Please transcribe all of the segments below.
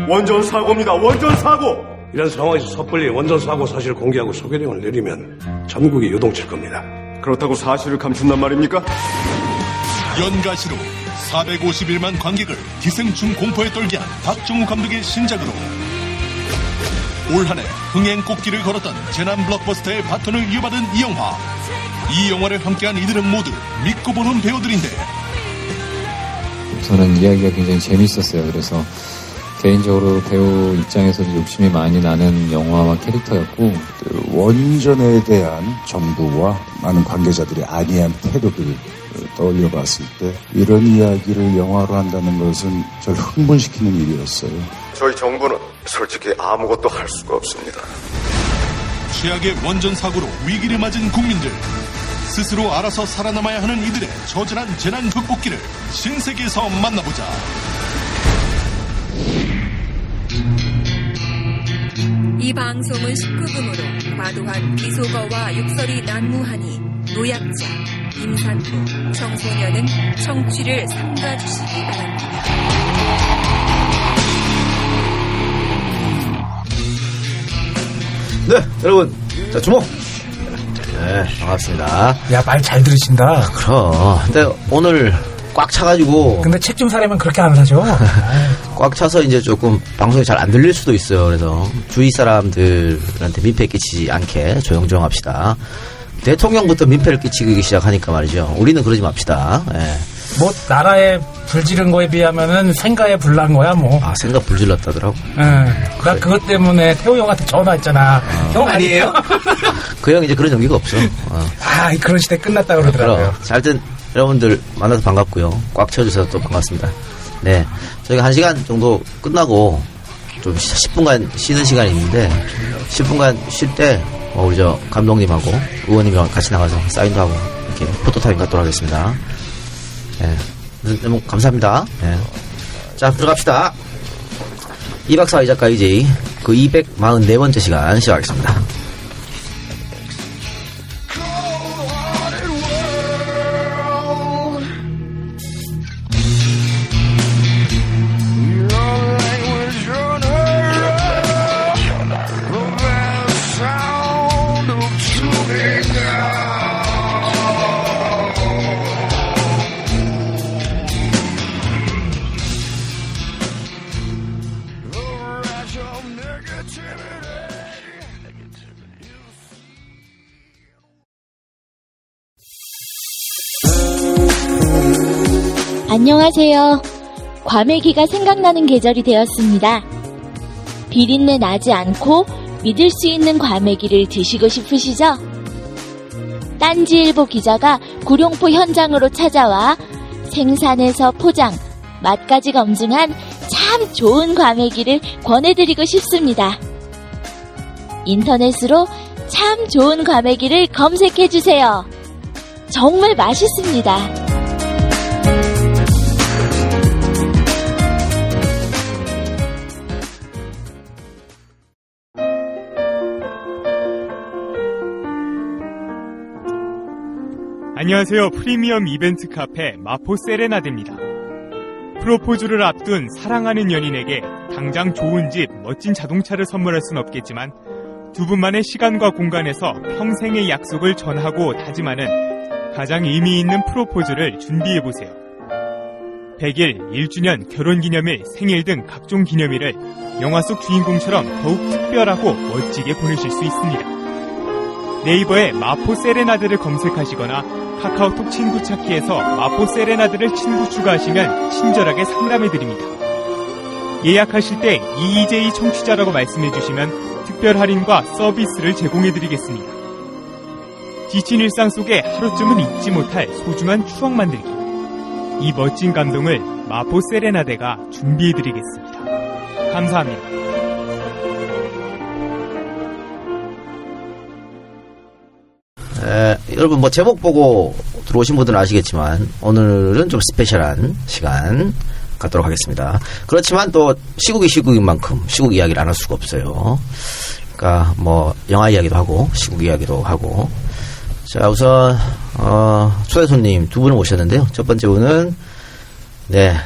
원전 사고입니다. 원전 사고. 이런 상황에서 섣불리 원전 사고 사실을 공개하고 소개령을 내리면 전국이 요동칠 겁니다. 그렇다고 사실을 감춘단 말입니까? 연가시로 451만 관객을 기생충 공포에 떨게 한 박정우 감독의 신작으로 올 한해 흥행 꽃길을 걸었던 재난 블록버스터의 바톤을 이어받은 이 영화. 이 영화를 함께한 이들은 모두 믿고 보는 배우들인데, 저는 이야기가 굉장히 재밌었어요. 그래서 개인적으로 배우 입장에서도 욕심이 많이 나는 영화와 캐릭터였고, 원전에 대한 정부와 많은 관계자들의 안이한 태도들을 떠올려 봤을 때 이런 이야기를 영화로 한다는 것은 저를 흥분시키는 일이었어요. 저희 정부는 솔직히 아무것도 할 수가 없습니다. 최악의 원전 사고로 위기를 맞은 국민들, 스스로 알아서 살아남아야 하는 이들의 처절한 재난 극복기를 신세계에서 만나보자. 이 방송은 19금으로 과도한 비속어와 욕설이 난무하니 노약자, 임산부, 청소년은 청취를 삼가주시기 바랍니다. 네, 여러분, 자, 주목! 네, 반갑습니다. 야, 말 잘 들으신다. 그럼. 근데 오늘 꽉 차가지고. 근데 책 좀 사려면 그렇게 안 하죠. 꽉 차서 이제 조금 방송이 잘 안 들릴 수도 있어요. 그래서 주위 사람들한테 민폐 끼치지 않게 조용조용 합시다. 대통령부터 민폐를 끼치기 시작하니까 말이죠. 우리는 그러지 맙시다. 예. 뭐 나라에 불지른 거에 비하면은 생가에 불난 거야 뭐. 아, 생가 불질렀다더라고. 나 그것 때문에 태호 형한테 전화했잖아. 형 아니에요? 그 형 이제 그런 연기가 없어. 아, 그런 시대 끝났다 그러더라고요. 자, 하여튼 여러분들 만나서 반갑고요. 꽉 채워주셔서 또 반갑습니다. 네, 저희가 1시간 정도 끝나고 좀 10분간 쉬는 시간이 있는데 10분간 쉴 때 우리 저 감독님하고 의원님이랑 같이 나가서 사인도 하고 이렇게 포토타임 갖도록 하겠습니다. 네, 너무 감사합니다. 네. 자, 들어갑시다. 이박사 이작가 EJ 그 244번째 시간 시작하겠습니다. 안녕하세요. 과메기가 생각나는 계절이 되었습니다. 비린내 나지 않고 믿을 수 있는 과메기를 드시고 싶으시죠? 딴지일보 기자가 구룡포 현장으로 찾아와 생산에서 포장, 맛까지 검증한 참 좋은 과메기를 권해드리고 싶습니다. 인터넷으로 참 좋은 과메기를 검색해주세요. 정말 맛있습니다. 안녕하세요. 프리미엄 이벤트 카페 마포 세레나데입니다. 프로포즈를 앞둔 사랑하는 연인에게 당장 좋은 집, 멋진 자동차를 선물할 순 없겠지만 두 분만의 시간과 공간에서 평생의 약속을 전하고 다짐하는 가장 의미 있는 프로포즈를 준비해보세요. 100일, 1주년, 결혼기념일, 생일 등 각종 기념일을 영화 속 주인공처럼 더욱 특별하고 멋지게 보내실 수 있습니다. 네이버에 마포 세레나데를 검색하시거나 카카오톡 친구 찾기에서 마포 세레나데를 친구 추가하시면 친절하게 상담해드립니다. 예약하실 때 EJ 청취자라고 말씀해주시면 특별 할인과 서비스를 제공해드리겠습니다. 지친 일상 속에 하루쯤은 잊지 못할 소중한 추억 만들기. 이 멋진 감동을 마포 세레나데가 준비해드리겠습니다. 감사합니다. 여러분 뭐 제목 보고 들어오신 분들은 아시겠지만 오늘은 좀 스페셜한 시간 갖도록 하겠습니다. 그렇지만 또 시국이 시국인 만큼 시국 이야기를 안 할 수가 없어요. 그러니까 뭐 영화 이야기도 하고 시국 이야기도 하고. 자, 우선 초대 손님 두 분을 모셨는데요. 첫 번째 분은 네,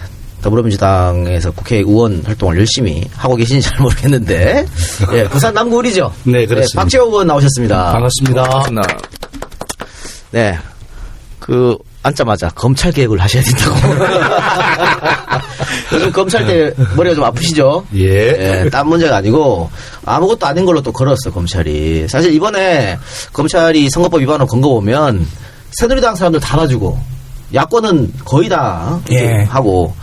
더불어민주당에서 국회의원 활동을 열심히 하고 계신지 잘 모르겠는데, 예, 부산 남구을이죠. 네, 그렇습니다. 박재호 의원 나오셨습니다. 반갑습니다. 네, 앉자마자 검찰 개혁을 하셔야 된다고. 요즘 검찰 때 머리가 좀 아프시죠? 예. 딴 문제가 아니고 아무것도 아닌 걸로 또 걸었어, 검찰이. 사실 이번에 검찰이 선거법 위반으로 건 거 보면 새누리당 사람들 다 봐주고 야권은 거의 다 하고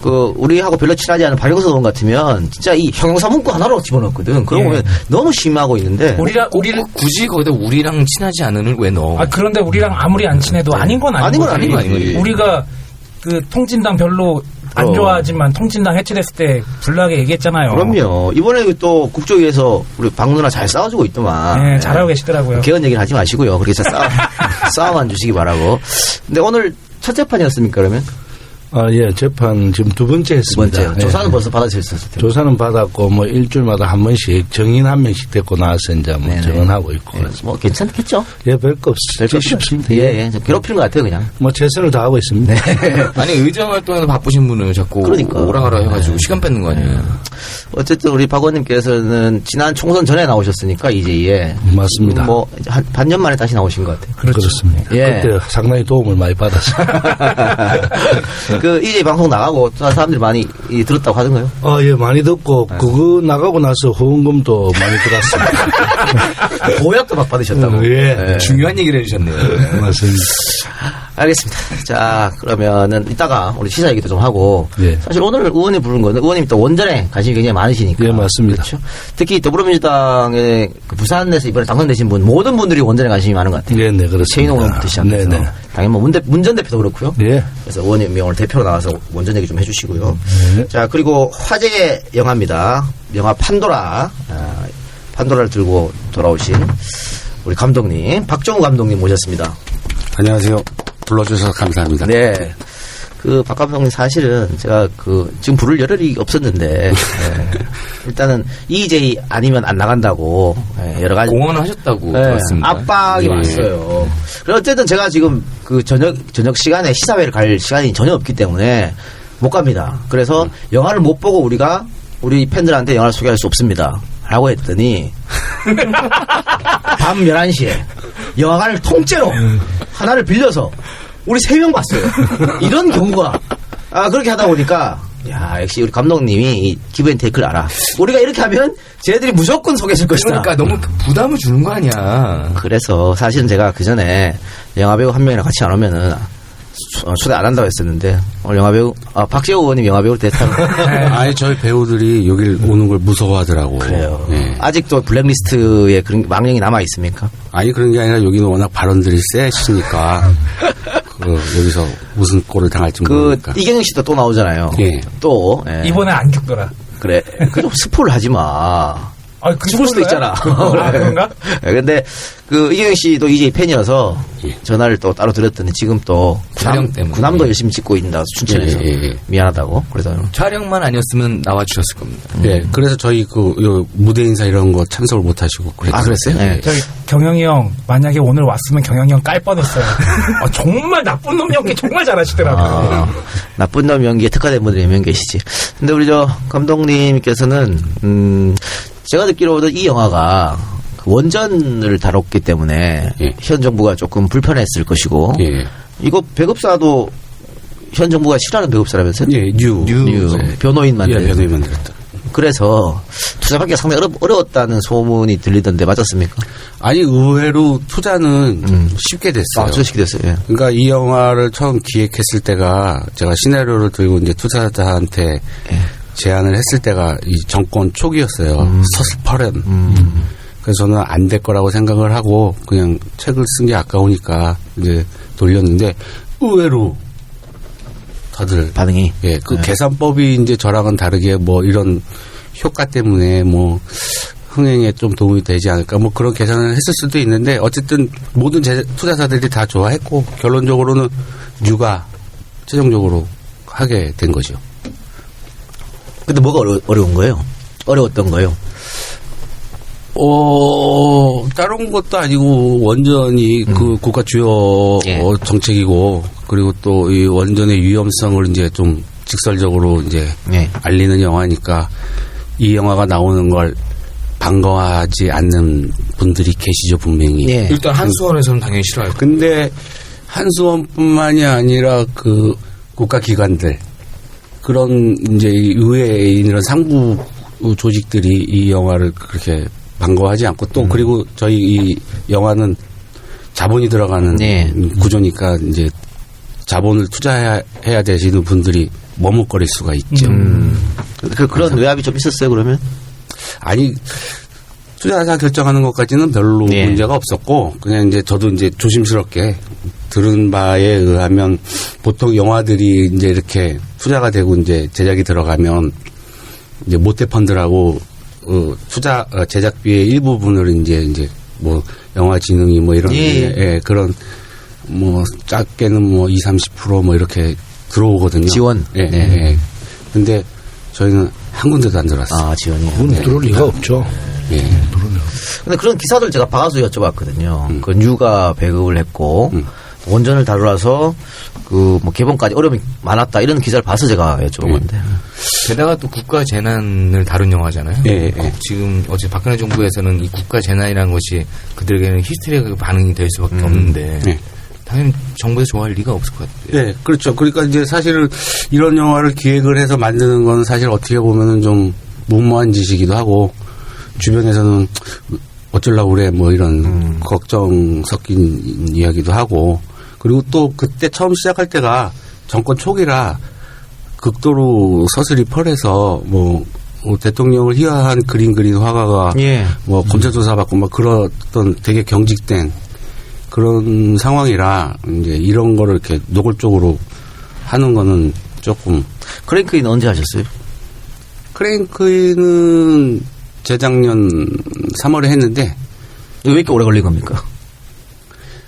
우리하고 별로 친하지 않은 박영선 의원 같으면 진짜 이 형용사 문구 하나로 집어넣었거든. 그러고 보면 너무 심하고 있는데. 우리랑 굳이 거기다 우리랑 친하지 않은을 왜 넣어? 그런데 우리랑 아무리 안 친해도 아닌 건 아닌 거지. 우리가 통진당 별로 안 좋아하지만 통진당 해체됐을 때 불나게 얘기했잖아요. 그럼요. 이번에 또 국조위에서 우리 박 누나 잘 싸워주고 있더만. 네, 잘하고 계시더라고요. 개헌 얘기를 하지 마시고요. 그렇게 싸워만 주시기 바라고. 근데 오늘 첫 재판이었습니까, 그러면? 예, 재판 지금 두 번째 했습니다. 두 번째. 조사는 벌써 받아주셨을 텐데. 조사는 받았고, 일주일마다 한 번씩 정인 한 명씩 데리고 나와서 이제 정언하고 있고. 네, 괜찮겠죠? 예, 별거 없습니다. 예, 괴롭히는 것 같아요, 그냥. 최선을 다하고 있습니다. 네. 아니, 의정 활동에서 바쁘신 분을 자꾸 오라가라 해가지고 시간 뺏는 거 아니에요? 어쨌든 우리 박 의원님께서는 지난 총선 전에 나오셨으니까, 이제 맞습니다. 한 반년 만에 다시 나오신 것 같아요. 그렇습니다. 예. 그때 상당히 도움을 많이 받았어요. 이제 방송 나가고 사람들이 많이 들었다고 하던가요? 예, 많이 듣고 그거 나가고 나서 후원금도 많이 들었습니다. 보약도 막 받으셨다고. 예. 중요한 얘기를 해주셨네요. 맞습니다. 알겠습니다. 자, 그러면은 이따가 우리 시사 얘기도 좀 하고. 예. 사실 오늘 의원이 부른 거는 의원님이 또 원전에 관심이 굉장히 많으시니까. 예, 맞습니다. 그렇죠? 특히 더불어민주당의 부산에서 이번에 당선되신 분 모든 분들이 원전에 관심이 많은 것 같아요. 네, 그렇습니다. 최인호 의원부터 시작해서. 네. 당연히 문 전 대표도 그렇고요. 예. 그래서 의원님이 오늘 대표로 나와서 원전 얘기 좀 해주시고요. 네. 자, 그리고 화제의 영화입니다. 영화 판도라. 판도라를 들고 돌아오신 우리 감독님, 박정우 감독님 모셨습니다. 안녕하세요. 불러주셔서 감사합니다. 네. 박 감독님 사실은 제가 지금 부를 여력이 없었는데, 일단은 EJ 아니면 안 나간다고, 여러 가지. 공언을 하셨다고 들었습니다. 압박이 왔어요. 그래서 어쨌든 제가 지금 저녁 시간에 시사회를 갈 시간이 전혀 없기 때문에 못 갑니다. 그래서 영화를 못 보고 우리 팬들한테 영화를 소개할 수 없습니다. 라고 했더니, 밤 11시에 영화관을 통째로 하나를 빌려서 우리 3명 봤어요. 이런 경우가. 그렇게 하다 보니까, 역시 우리 감독님이 기브 앤 테이크를 알아. 우리가 이렇게 하면 쟤들이 무조건 속여줄 것이다. 그러니까 너무 부담을 주는 거 아니야. 그래서 사실은 제가 그 전에 영화배우 한 명이랑 같이 안 오면은 초대 안 한다고 했었는데, 오늘 영화배우, 박재호 의원님 영화배우로 대타로. 아니, 저희 배우들이 여길 오는 걸 무서워하더라고. 그래요. 네. 아직도 블랙리스트에 그런 망령이 남아있습니까? 아니, 그런 게 아니라 여기는 워낙 발언들이 세시니까. 여기서 무슨 꼴을 당할지 모르니까. 이경영 씨도 또 나오잖아요. 예. 또. 이번에 안 죽더라. 그래. 좀 스포를 하지 마. 죽을 수도 있잖아. 그런가? 근데 이경영 씨도 EJ 팬이어서 전화를 또 따로 드렸더니 지금 또 촬영 때문에 군함도 열심히 찍고 있다 춘천에서 미안하다고. 그래서 촬영만 아니었으면 나와 주셨을 겁니다. 네, 그래서 저희 무대 인사 이런 거 참석을 못 하시고 그랬어요? 네. 저희 경영이 형 만약에 오늘 왔으면 경영이 형 깔 뻔했어요. 정말 나쁜 놈 연기 정말 잘하시더라고요. 나쁜 놈 연기에 특화된 분들이 몇 명 계시지. 근데 우리 감독님께서는 제가 듣기로는 이 영화가 원전을 다뤘기 때문에 현 정부가 조금 불편했을 것이고 이거 배급사도 현 정부가 싫어하는 배급사라면서요? 예, 뉴. 변호인 만들었다. 예, 변호인 만들었다. 그래서 투자받기가 상당히 어려웠다는 소문이 들리던데 맞았습니까? 아니, 의외로 투자는 쉽게 됐어요. 쉽게 됐어요. 예. 그러니까 이 영화를 처음 기획했을 때가 제가 시나리오를 들고 이제 투자자한테 제안을 했을 때가 이 정권 초기였어요. 서슬퍼런. 그래서 저는 안 될 거라고 생각을 하고 그냥 책을 쓴 게 아까우니까 이제 돌렸는데 의외로 다들 반응이 계산법이 이제 저랑은 다르게 이런 효과 때문에 흥행에 좀 도움이 되지 않을까 그런 계산을 했을 수도 있는데 어쨌든 모든 투자자들이 다 좋아했고 결론적으로는 뉴가 최종적으로 하게 된 거죠. 근데 뭐가 어려운 거예요? 어려웠던 거예요? 다른 것도 아니고 원전이 국가 주요 정책이고 그리고 또 이 원전의 위험성을 이제 좀 직설적으로 이제 알리는 영화니까 이 영화가 나오는 걸 반가워하지 않는 분들이 계시죠, 분명히. 일단 한수원에서는 당연히 싫어할 거예요. 근데 한수원뿐만이 아니라 그 국가기관들, 그런 이제 의회에 이런 상부 조직들이 이 영화를 그렇게 반가워하지 않고 또 그리고 저희 이 영화는 자본이 들어가는 구조니까 이제 자본을 투자해야 되시는 분들이 머뭇거릴 수가 있죠. 그런 외압이 좀 있었어요, 그러면? 아니, 투자사 결정하는 것까지는 별로 문제가 없었고, 그냥 이제 저도 이제 조심스럽게 들은 바에 의하면 보통 영화들이 이제 이렇게 투자가 되고 이제 제작이 들어가면 이제 모태펀드라고 제작비의 일부분을 이제 뭐 영화진흥이 뭐 이런 그런 뭐 작게는 뭐 20-30% 뭐 이렇게 들어오거든요. 지원. 근데 저희는 한 군데도 안 들어왔어요. 아, 지원이요. 그건 들어올 리가 없죠. 근데 그런 기사들 제가 봐가서 여쭤봤거든요. 그 뉴가 배급을 했고 원전을 다루라서 그 뭐 개봉까지 어려움이 많았다 이런 기사를 봐서 제가 여쭤본 건데. 게다가 또 국가 재난을 다룬 영화잖아요. 지금 어제 박근혜 정부에서는 이 국가 재난이라는 것이 그들에게는 히스테리가 반응이 될 수밖에 없는데 당연히 정부에서 좋아할 리가 없을 것 같아요. 네, 그렇죠. 그러니까 이제 사실은 이런 영화를 기획을 해서 만드는 건 사실 어떻게 보면은 좀 무모한 짓이기도 하고 주변에서는 어쩌려고 그래 뭐 이런 걱정 섞인 이야기도 하고 그리고 또 그때 처음 시작할 때가 정권 초기라 극도로 서슬이 펄해서 뭐 대통령을 희화한 그림 그린 화가가 뭐 검찰 조사 받고 막 그랬던 되게 경직된 그런 상황이라 이제 이런 거를 이렇게 노골적으로 하는 거는 조금. 크랭크인 언제 하셨어요? 크랭크인은 재작년 3월에 했는데 왜 이렇게 오래 걸린 겁니까?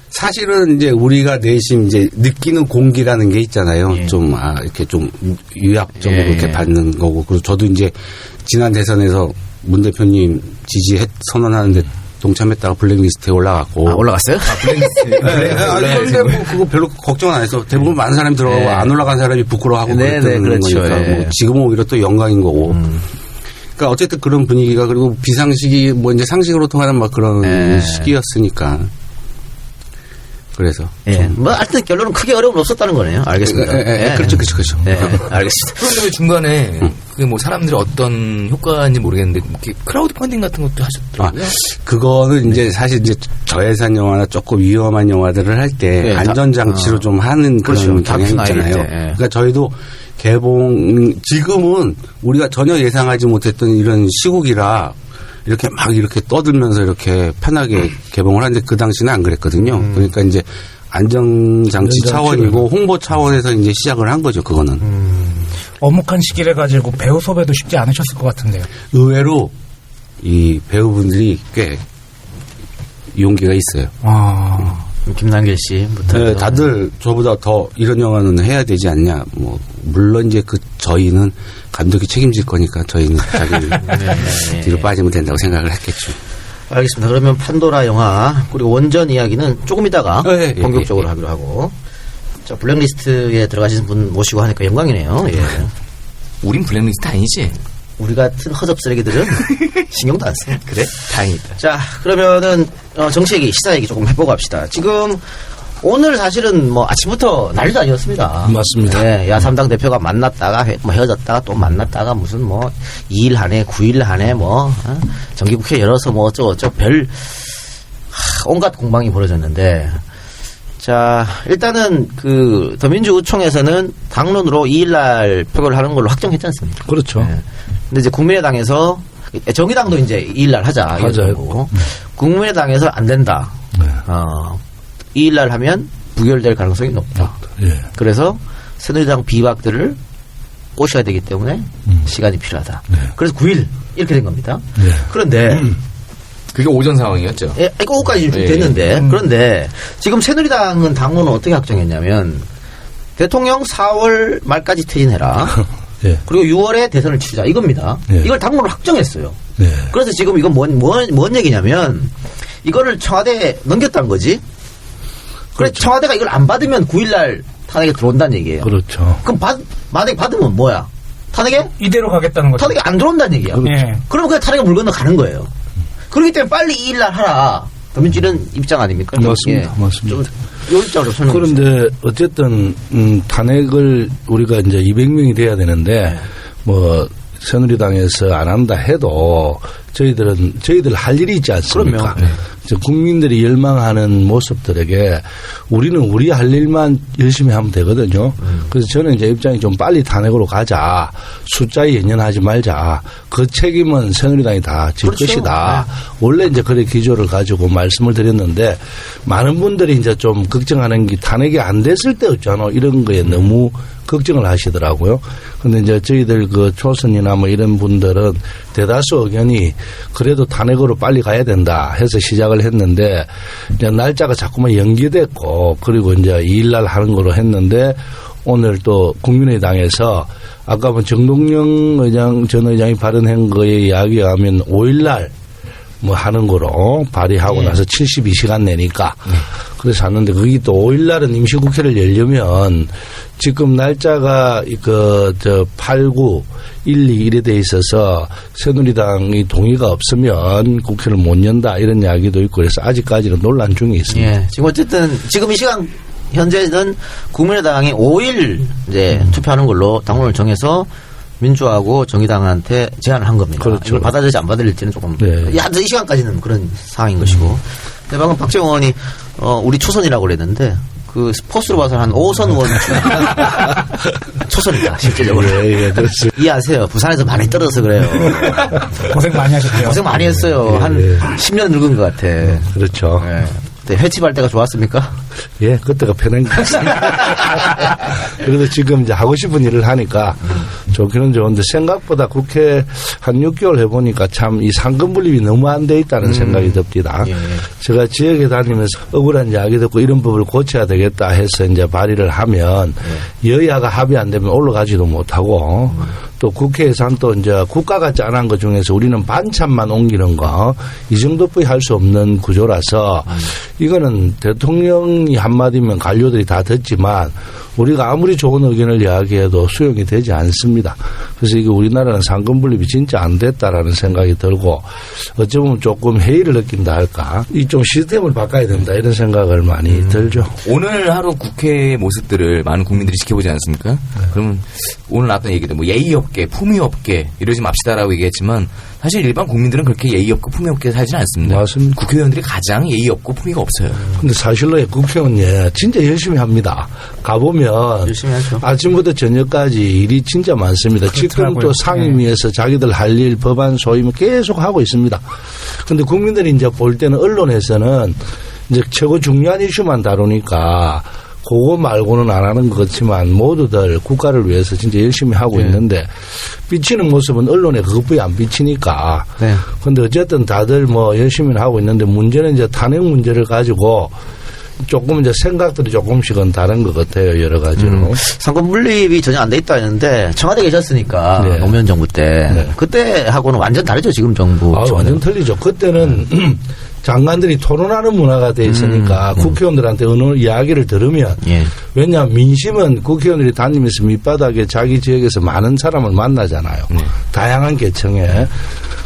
사실은 이제 우리가 내심 이제 느끼는 공기라는 게 있잖아요. 좀 이렇게 좀 유약적으로 이렇게 받는 거고 그리고 저도 이제 지난 대선에서 문 대표님 선언하는데 동참했다가 블랙리스트에 올라갔고. 올라갔어요? 블랙리스트. 뭐 그거 별로 걱정은 안 했어. 대부분 많은 사람이 들어가고 안 올라간 사람이 부끄러워하고 그랬던 거니까. 뭐 지금은 오히려 또 영광인 거고. 그러니까 어쨌든 그런 분위기가 그리고 비상식이 뭐 이제 상식으로 통하는 막 그런 시기였으니까. 그래서. 뭐 하여튼 결론은 크게 어려움은 없었다는 거네요. 알겠습니다. 그렇죠. 알겠습니다. 그런데 왜 중간에 그게 뭐 사람들이 어떤 효과인지 모르겠는데 크라우드 펀딩 같은 것도 하셨더라고요. 그거는 이제 사실 이제 저예산 영화나 조금 위험한 영화들을 할 때 안전장치로 좀 하는 그런 경향이 있잖아요. 그러니까 저희도 지금은 우리가 전혀 예상하지 못했던 이런 시국이라 이렇게 막 이렇게 떠들면서 이렇게 편하게 개봉을 하는데 그 당시는 안 그랬거든요. 그러니까 이제 안전장치 차원이고 홍보 차원에서 이제 시작을 한 거죠, 그거는. 어묵한 시기를 가지고 배우 섭외도 쉽지 않으셨을 것 같은데요. 의외로 이 배우분들이 꽤 용기가 있어요. 김남길 씨부터. 네, 다들 저보다 더 이런 영화는 해야 되지 않냐. 뭐 물론 이제 저희는 감독이 책임질 거니까 저희는 자기 뒤로 빠지면 된다고 생각을 했겠죠. 알겠습니다. 그러면 판도라 영화 그리고 원전 이야기는 조금 있다가 본격적으로 하기로 하고. 자, 블랙리스트에 들어가신 분 모시고 하니까 영광이네요. 우린 블랙리스트 아니지? 우리 같은 허접 쓰레기들은 신경도 안 써요. 그래? 다행이다. 자, 그러면은 정치 얘기, 시사 얘기 조금 해보고 합시다. 지금 오늘 사실은 뭐 아침부터 난리도 아니었습니다. 맞습니다. 야3당 대표가 만났다가 헤어졌다가 또 만났다가 무슨 뭐 2일 안에 9일 안에 뭐 정기국회 열어서 뭐 어쩌고 온갖 공방이 벌어졌는데 자, 일단은 그 더민주총에서는 당론으로 2일날 표결을 하는 걸로 확정했지 않습니까? 그렇죠. 근데 이제 국민의당에서 정의당도 이제 2일날 하자. 하자고. 국민의당에서 안 된다. 2일날 하면 부결될 가능성이 높다. 그래서 새누리당 비박들을 꼬셔야 되기 때문에 시간이 필요하다. 그래서 9일 이렇게 된 겁니다. 그런데 그게 오전 상황이었죠. 이거 오후까지 됐는데 그런데 지금 새누리당은 당론은 어떻게 확정했냐면 대통령 4월 말까지 퇴진해라. 그리고 6월에 대선을 치자 이겁니다. 이걸 당론으로 확정했어요. 그래서 지금 이건 뭔 얘기냐면 이거를 청와대에 넘겼다는 거지. 그래서 청와대가 이걸 안 받으면 9일날 탄핵에 들어온다는 얘기예요. 그렇죠. 그럼 만약에 받으면 뭐야? 탄핵에? 이대로 가겠다는 거죠. 탄핵이 안 들어온다는 얘기야. 예. 그러면 그냥 탄핵에 물 건너 가는 거예요. 그렇기 때문에 빨리 2일날 하라. 더민주는 입장 아닙니까? 맞습니다. 맞습니다. 요 입장으로 설명해 주세요. 그런데 어쨌든 탄핵을 우리가 이제 200명이 돼야 되는데 뭐 새누리당에서 안 한다 해도 저희들 할 일이 있지 않습니까? 그럼요. 국민들이 열망하는 모습들에게 우리는 우리 할 일만 열심히 하면 되거든요. 그래서 저는 이제 입장이 좀 빨리 탄핵으로 가자. 숫자에 연연하지 말자. 그 책임은 새누리당이 다 질 그렇죠. 것이다. 원래 이제 그래 기조를 가지고 말씀을 드렸는데 많은 분들이 이제 좀 걱정하는 게 탄핵이 안 됐을 때 없잖아. 이런 거에 너무 걱정을 하시더라고요. 근데 이제 저희들 그 초선이나 뭐 이런 분들은 대다수 의견이 그래도 탄핵으로 빨리 가야 된다 해서 시작을 했는데 이제 날짜가 자꾸만 연기됐고 그리고 이제 2일날 하는 거로 했는데 오늘 또 국민의당에서 아까 뭐 정동영 전 의장이 발언한 거에 이야기하면 5일날 뭐 하는 거로 발의하고 나서 72시간 내니까 그래서 하는데 그게 또 5일날은 임시국회를 열려면 지금 날짜가 8, 9, 1, 2 이래 돼 있어서 새누리당이 동의가 없으면 국회를 못 연다 이런 이야기도 있고 그래서 아직까지는 논란 중에 있습니다. 예. 지금 어쨌든 지금 이 시간 현재는 국민의당이 5일 이제 투표하는 걸로 당론을 정해서 민주하고 정의당한테 제안을 한 겁니다. 그렇죠. 이걸 받아들일지 안 받아들일지는 조금 이 시간까지는 그런 상황인 것이고. 근데 방금 박재홍 의원이 우리 초선이라고 그랬는데 그 포스로 봐서 한 5선 의원 초선이다 실질적으로. 이해하세요. 부산에서 많이 떨어져서 그래요. 고생 많이 하셨죠. 고생 많이 했어요. 한 10년 늙은 것 같아. 그렇죠. 그때 회집할 때가 좋았습니까? 예, 그때가 편한 것 같습니다. 그래도 지금 이제 하고 싶은 일을 하니까 좋기는 좋은데 생각보다 국회 한 6개월 해보니까 참 이 상권 분립이 너무 안 돼 있다는 생각이 듭니다. 예. 제가 지역에 다니면서 억울한 이야기 듣고 이런 법을 고쳐야 되겠다 해서 이제 발의를 하면 여야가 합의 안 되면 올라가지도 못하고 또 국회에서는 또 이제 국가가 짠한 것 중에서 우리는 반찬만 옮기는 거 이 정도뿐이 할 수 없는 구조라서 이거는 대통령이 한마디면 관료들이 다 듣지만 우리가 아무리 좋은 의견을 이야기해도 수용이 되지 않습니다. 그래서 이게 우리나라는 상권 분립이 진짜 안 됐다라는 생각이 들고 어쩌면 조금 회의를 느낀다 할까 이 좀 시스템을 바꿔야 된다 이런 생각을 많이 들죠. 오늘 하루 국회의 모습들을 많은 국민들이 지켜보지 않습니까? 그러면 오늘 나왔던 얘기들 뭐 예의 없게 품위 없게 이러지 맙시다라고 얘기했지만 사실 일반 국민들은 그렇게 예의 없고 품위 없게 살지는 않습니다. 맞습니다. 국회의원들이 가장 예의 없고 품위가 없어요. 근데 사실로 국회의원 진짜 열심히 합니다. 가보면 열심히 하죠. 아침부터 저녁까지 일이 진짜 많습니다. 지금 또 상임위에서 자기들 할 일 법안 소임 계속 하고 있습니다. 근데 국민들이 이제 볼 때는 언론에서는 이제 최고 중요한 이슈만 다루니까 그거 말고는 안 하는 것 같지만 모두들 국가를 위해서 진짜 열심히 하고 있는데 비치는 모습은 언론에 그것뿐이 안 비치니까. 그런데 어쨌든 다들 뭐 열심히 하고 있는데 문제는 이제 탄핵 문제를 가지고 조금 이제 생각들이 조금씩은 다른 것 같아요. 여러 가지로. 상권 분립이 전혀 안 돼 있다 했는데 청와대 계셨으니까 노무현 정부 때 그때하고는 완전 다르죠. 지금 정부. 완전 틀리죠. 그때는 장관들이 토론하는 문화가 돼 있으니까 국회의원들한테 어느 이야기를 들으면 왜냐하면 민심은 국회의원들이 다니면서 밑바닥에 자기 지역에서 많은 사람을 만나잖아요. 다양한 계층에.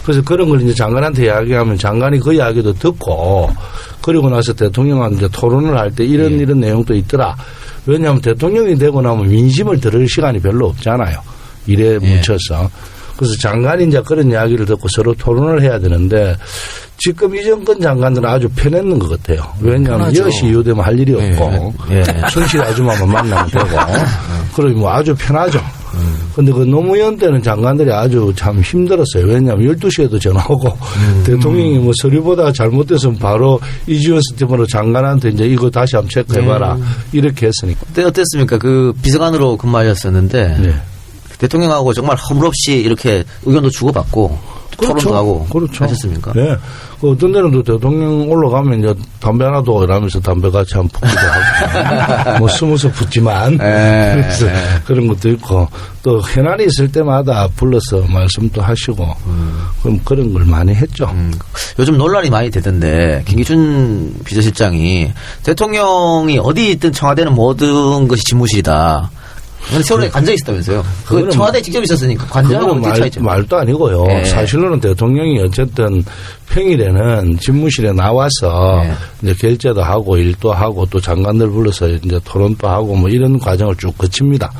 그래서 그런 걸 이제 장관한테 이야기하면 장관이 그 이야기도 듣고 그리고 나서 대통령한테 토론을 할 때 이런 내용도 있더라. 왜냐하면 대통령이 되고 나면 민심을 들을 시간이 별로 없잖아요. 일에 묻혀서. 그래서 장관이 이제 그런 이야기를 듣고 서로 토론을 해야 되는데 지금 이 정권 장관들은 아주 편했는 것 같아요. 왜냐하면 10시 이후 되면 할 일이 없고 순실 아줌마만 만나면 되고 그러면 뭐 아주 편하죠. 근데 그 노무현 때는 장관들이 아주 참 힘들었어요. 왜냐하면 12시에도 전화 오고 대통령이 뭐 서류 보다가 잘못됐으면 바로 이지원 스티븐으로 장관한테 이제 이거 다시 한번 체크해봐라 이렇게 했으니까. 그때 어땠습니까? 그 비서관으로 근무하셨었는데 대통령하고 정말 허물없이 이렇게 의견도 주고받고 토론도 하고 하셨습니까? 네. 그 어떤 데는 또 대통령 올라가면 이제 담배 하나 더 이러면서 담배 같이 한번 푸기도 하고 뭐 스무서 붙지만 그래서 그런 것도 있고 또 현안이 있을 때마다 불러서 말씀도 하시고 그럼 그런 걸 많이 했죠. 요즘 논란이 많이 되던데 김기춘 비서실장이 대통령이 어디 있든 청와대는 모든 것이 집무실이다. 세월호에 관저 있었다면서요. 그 청와대에 직접 있었으니까 관저하고 차이죠. 말도 아니고요. 네. 사실로는 대통령이 어쨌든 평일에는 집무실에 나와서 이제 결재도 하고 일도 하고 또 장관들 불러서 이제 토론도 하고 뭐 이런 과정을 쭉 거칩니다.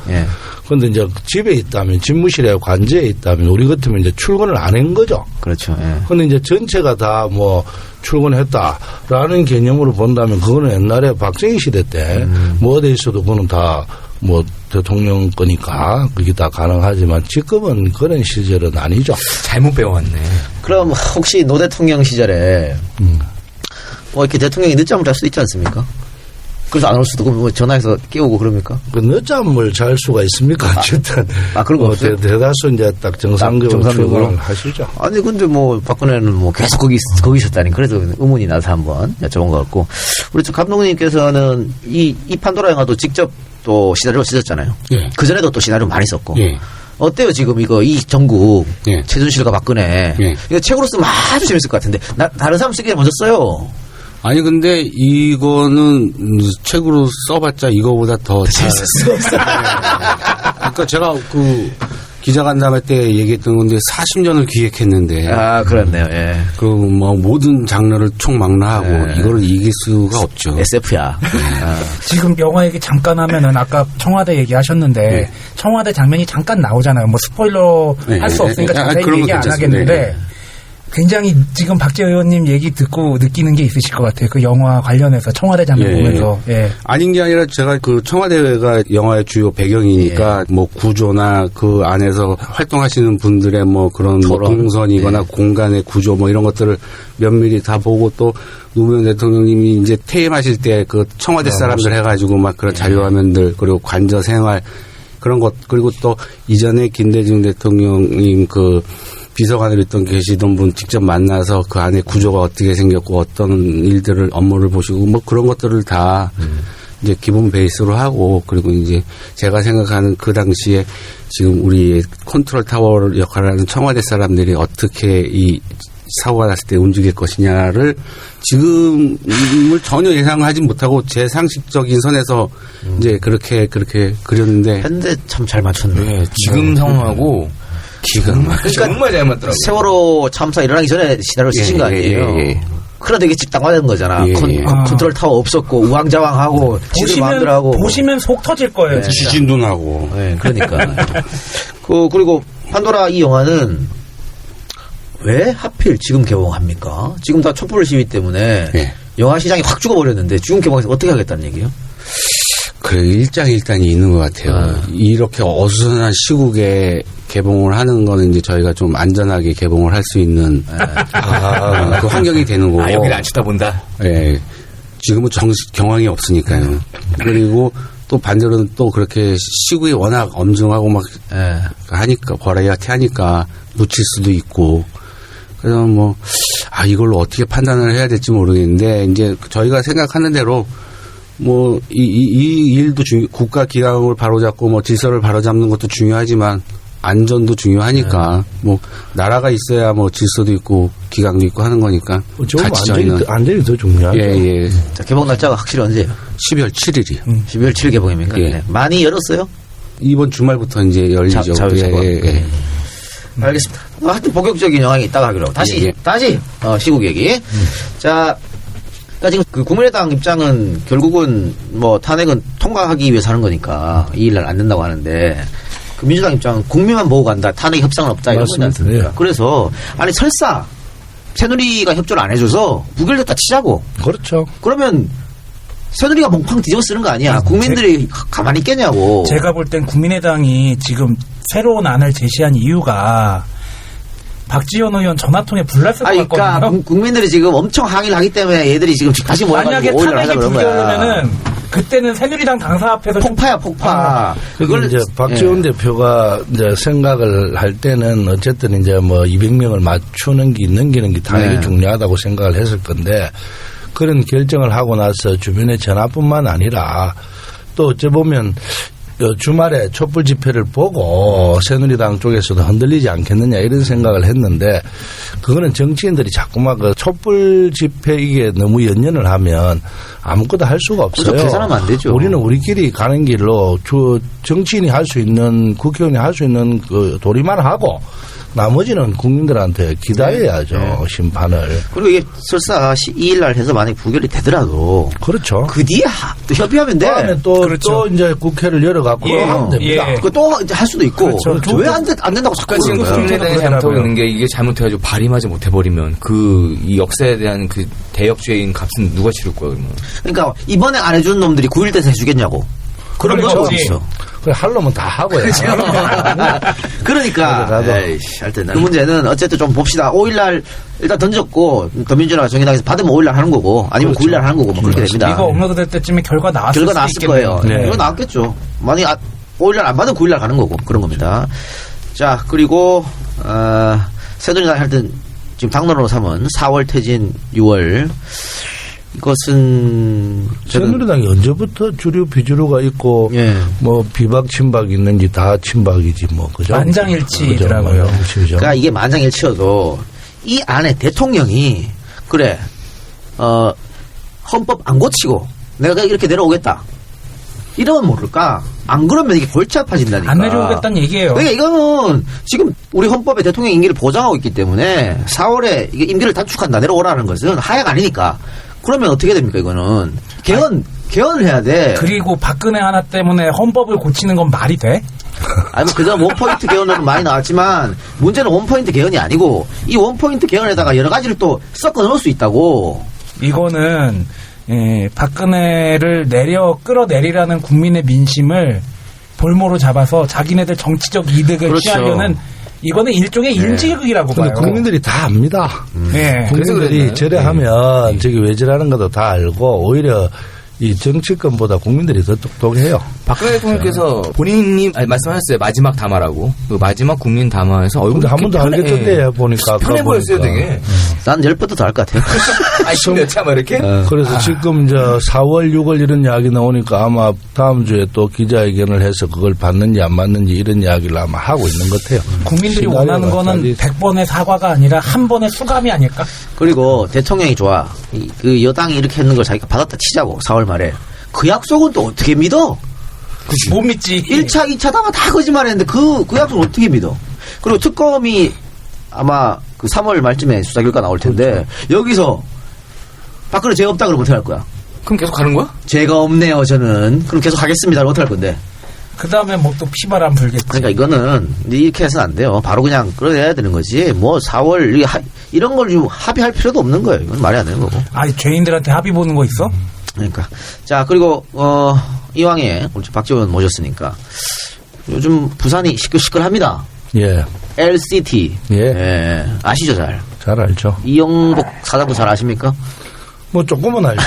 그런데 이제 집에 있다면 집무실에 관저에 있다면 우리 같으면 이제 출근을 안 한 거죠. 그렇죠. 그런데 이제 전체가 다 뭐 출근했다라는 개념으로 본다면 그거는 옛날에 박정희 시대 때 뭐 어디에 있어도 그거는 다 뭐 대통령 거니까 그게 다 가능하지만 지금은 그런 시절은 아니죠. 잘못 배워왔네. 그럼 혹시 노 대통령 시절에 뭐 이렇게 대통령이 늦잠을 잘 수도 있지 않습니까? 그래서 안 올 수도 있고 뭐 전화해서 깨우고 그럽니까? 그 늦잠을 잘 수가 있습니까? 어쨌든 그런 거 없어요? 대다수 이제 딱 정상적으로 출근을 하시죠. 아니 근데 뭐 박근혜는 뭐 계속 거기 있었다니 그래서 의문이 나서 한번 여쭤본 것 같고 우리 감독님께서는 이 판도라 영화도 직접 또 시나리오 쓰셨잖아요. 그 전에도 또 시나리오 많이 썼고. 어때요 지금 이 전국 최순실과 박근혜 이거 책으로 쓰면 아주 재밌을 것 같은데 다른 사람 쓰기에 먼저 써요. 아니 근데 이거는 책으로 써봤자 이거보다 더 재밌었어. 그러니까 제가 그 기자간담회 때 얘기했던 건데 40년을 기획했는데 그렇네요. 그 뭐 모든 장르를 총망라하고 이거를 이길 수가 없죠. SF야. 지금 영화 얘기 잠깐 하면은 아까 청와대 얘기하셨는데 청와대 장면이 잠깐 나오잖아요. 뭐 스포일러 할 수 없으니까 자세히 얘기 안 하겠는데 굉장히 지금 박재 의원님 얘기 듣고 느끼는 게 있으실 것 같아요. 그 영화 관련해서 청와대 장면 보면서. 아닌 게 아니라 제가 그 청와대가 영화의 주요 배경이니까 뭐 구조나 그 안에서 활동하시는 분들의 뭐 그런 뭐 동선이거나 공간의 구조 뭐 이런 것들을 면밀히 다 보고 또 노무현 대통령님이 이제 퇴임하실 때 그 청와대 사람들 해가지고 막 그런 자료화면들 그리고 관저 생활 그런 것 그리고 또 이전에 김대중 대통령님 그 비서관으로 계시던 분 직접 만나서 그 안에 구조가 어떻게 생겼고 어떤 일들을 업무를 보시고 뭐 그런 것들을 다 이제 기본 베이스로 하고 그리고 이제 제가 생각하는 그 당시에 지금 우리 컨트롤 타워 역할을 하는 청와대 사람들이 어떻게 이 사고가 났을 때 움직일 것이냐를 지금을 전혀 예상하지 못하고 제 상식적인 선에서 이제 그렇게 그렸는데 근데 참 잘 맞췄네. 지금 상황하고 기가 막혀. 정말 잘 맞더라고요. 세월호 참사 일어나기 전에 시나리오 쓰신 거 아니에요? 그러다 이게 직당화된 거잖아. 컨트롤 타워 없었고 우왕좌왕하고 지들 마음대로 하고 보시면 속 터질 거예요. 지진도 나고. 그러니까. 그리고 판도라 이 영화는 왜 하필 지금 개봉합니까? 지금 다 촛불 시위 때문에 영화 시장이 확 죽어버렸는데 지금 개봉해서 어떻게 하겠다는 얘기예요? 그래 일장일단이 있는 것 같아요. 이렇게 어수선한 시국에 개봉을 하는 거는 이제 저희가 좀 안전하게 개봉을 할 수 있는 그 환경이 되는 거고. 여기를 안 쳐다본다. 지금은 경황이 없으니까요. 그리고 또 반대로는 또 그렇게 시국이 워낙 엄중하고 막 하니까 버라이어티 하니까 묻힐 수도 있고. 그래서 뭐 이걸로 어떻게 판단을 해야 될지 모르겠는데 이제 저희가 생각하는 대로. 뭐, 이 일도 국가 기강을 바로잡고 뭐 질서를 바로잡는 것도 중요하지만 안전도 중요하니까 뭐 나라가 있어야 뭐 질서도 있고 기강도 있고 하는 거니까. 안전이 더 중요하죠. 자, 개봉 날짜가 확실히 언제예요? 12월 7일이요. 12월 7일 개봉입니까? 많이 열었어요? 이번 주말부터 이제 열리죠. 알겠습니다. 하여튼 본격적인 영화가 있다가 하기로 하고. 다시 시국 얘기. 자, 그러니까 지금 그 국민의당 입장은 결국은 뭐 탄핵은 통과하기 위해서 하는 거니까 이 일날 안 된다고 하는데 그 민주당 입장은 국민만 보고 간다. 탄핵 협상은 없다. 이런 거지 않습니까? 그래서 아니 설사 새누리가 협조를 안 해줘서 무결됐다 치자고. 그렇죠. 그러면 새누리가 몽팡 뒤집어 쓰는 거 아니야. 국민들이 가만히 있겠냐고. 제가 볼 땐 국민의당이 지금 새로운 안을 제시한 이유가 박지원 의원 전화통에 불났을 것 같거든요. 그러니까 국민들이 지금 엄청 항의를 하기 때문에 얘들이 지금 다시 만약에 탄핵이 불결하면은 그때는 새누리당 당사 앞에서 폭파. 그걸 이제 박지원 대표가 이제 생각을 할 때는 어쨌든 이제 뭐 200명을 맞추는 게 넘기는 게 탄핵이 중요하다고 생각을 했을 건데 그런 결정을 하고 나서 주변의 전화뿐만 아니라 또 어째 보면 주말에 촛불 집회를 보고 새누리당 쪽에서도 흔들리지 않겠느냐 이런 생각을 했는데 그거는 정치인들이 자꾸만 그 촛불 집회 이게 너무 연연을 하면 아무것도 할 수가 없어요. 그렇죠. 계산하면 안 되죠. 우리는 우리끼리 가는 길로 정치인이 할 수 있는 국회의원이 할 수 있는 그 도리만 하고 나머지는 국민들한테 기다려야죠. 심판을. 그리고 이게 설사 2일 날 해서 만약 부결이 되더라도 그렇죠. 그 뒤에 또 협의하면 돼. 다음에 또 이제 국회를 열어갖고 하면 됩니다. 그 또 이제 할 수도 있고. 그렇죠. 왜 안 된다고 자꾸 지금 국민의당이 잘못하고 있는 게 이게 잘못해가지고 발의하지 못해버리면 이 역사에 대한 그 대역죄인 값은 누가 치를 거야 그러면. 그러니까 이번에 안 해준 놈들이 9일 돼서 해주겠냐고. 그런 거 없어. 그래 할 놈은 다 하고요. 그러니까 그 문제는 어쨌든 좀 봅시다. 5일날 일단 던졌고 더민주나 정의당에서 받으면 5일날 하는 거고 아니면 그렇죠. 9일날 하는 거고 뭐 그렇게 됩니다. 이거 업로드될 때쯤에 결과 나왔을 거예요. 네. 결과 나왔겠죠. 만약 5일날 안 받으면 9일날 가는 거고 그런 겁니다. 자 그리고 새누리당 하여튼 지금 당론으로 삼은 4월 퇴진 6월 이것은 새누리당이 언제부터 주류 비주류가 있고 뭐 비박 친박 있는지 다 친박이지 뭐 그죠? 만장일치더라고요. 그러니까 이게 만장일치여도 이 안에 대통령이 그래 헌법 안 고치고 내가 이렇게 내려오겠다 이러면 모를까? 안 그러면 이게 골치 아파진다니까. 안 내려오겠다는 얘기예요. 그러니까 이거는 지금 우리 헌법에 대통령 임기를 보장하고 있기 때문에 4월에 이게 임기를 단축한다 내려오라는 것은 하야가 아니니까. 그러면 어떻게 됩니까 이거는 개헌을 해야 돼. 그리고 박근혜 하나 때문에 헌법을 고치는 건 말이 돼? 아니 그전 원포인트 개헌으로 많이 나왔지만 문제는 원포인트 개헌이 아니고 이 원포인트 개헌에다가 여러 가지를 또 섞어 넣을 수 있다고. 이거는 박근혜를 끌어내리라는 국민의 민심을 볼모로 잡아서 자기네들 정치적 이득을 취하려는 이거는 일종의 인질극이라고 봐요. 근데 국민들이 다 압니다. 국민들이 저래 하면 저기 왜 저러는 것도 다 알고 오히려 이 정치권보다 국민들이 더 똑똑해요. 박근혜 대통령께서 본인이 말씀하셨어요. 마지막 담화라고. 그 마지막 국민 담화에서 얼굴이 한 번도 알겠던데 보니까 편해 보였어요 되게. 난 10번도 더 할 것 같아요. 참 이렇게. 그래서 지금 이제 4월 6월 이런 이야기 나오니까 아마 다음 주에 또 기자회견을 해서 그걸 받는지 안 받는지 이런 이야기를 아마 하고 있는 것 같아요. 국민들이 원하는 거는 100번의 사과가 아니라 한 번의 수감이 아닐까? 그리고 대통령이 좋아. 그 여당이 이렇게 했는 걸 자기가 받았다 치자고 4월 말에. 그 약속은 또 어떻게 믿어? 그치. 못 믿지. 1차, 2차 다 거짓말했는데 그 약속을 어떻게 믿어? 그리고 특검이 아마 그 3월 말쯤에 수사 결과 나올 텐데 여기서 박근혜 죄 없다 그러면 어떻게 할 거야? 그럼 계속 가는 거야? 죄가 없네요 저는. 그럼 계속 하겠습니다를 어떻게 할 건데? 그 다음에 뭐 또 피바람 불겠지. 그러니까 이거는 이렇게 해서는 안 돼요. 바로 그냥 끌어내야 되는 거지. 뭐 4월 이런 걸 좀 합의할 필요도 없는 거예요. 이건 말이 안 되는 거고. 아니 죄인들한테 합의 보는 거 있어? 그러니까 자 그리고 이왕에 우리 박지원 의원 모셨으니까 요즘 부산이 시끌시끌합니다. 예. LCT. 예. 아시죠 잘? 잘 알죠. 이영복 사장도 잘 아십니까? 뭐 조금은 알죠.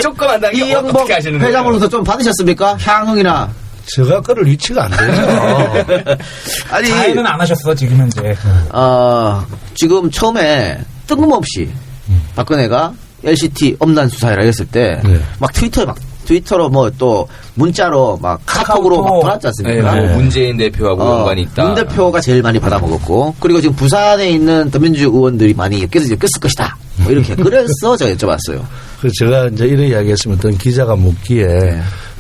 조금 안다는 게 이영복 회장으로서 좀 받으셨습니까? 향응이나. 제가 끌을 위치가 안 되죠. 아니 자해는 안 하셨어 지금 현재. 지금 처음에 뜬금없이 박근혜가 LCT 엄난 수사해라 했을 때 막 트위터로 뭐 또 문자로 막 카톡으로 막 돌았지 않습니까? 뭐 문재인 대표하고 연관이 있다. 문 대표가 제일 많이 받아먹었고 그리고 지금 부산에 있는 더민주 의원들이 많이 엮였을 것이다. 뭐 이렇게 그래서 제가 여쭤봤어요. 그래서 제가 이제 이런 이야기했으면 어떤 기자가 묻기에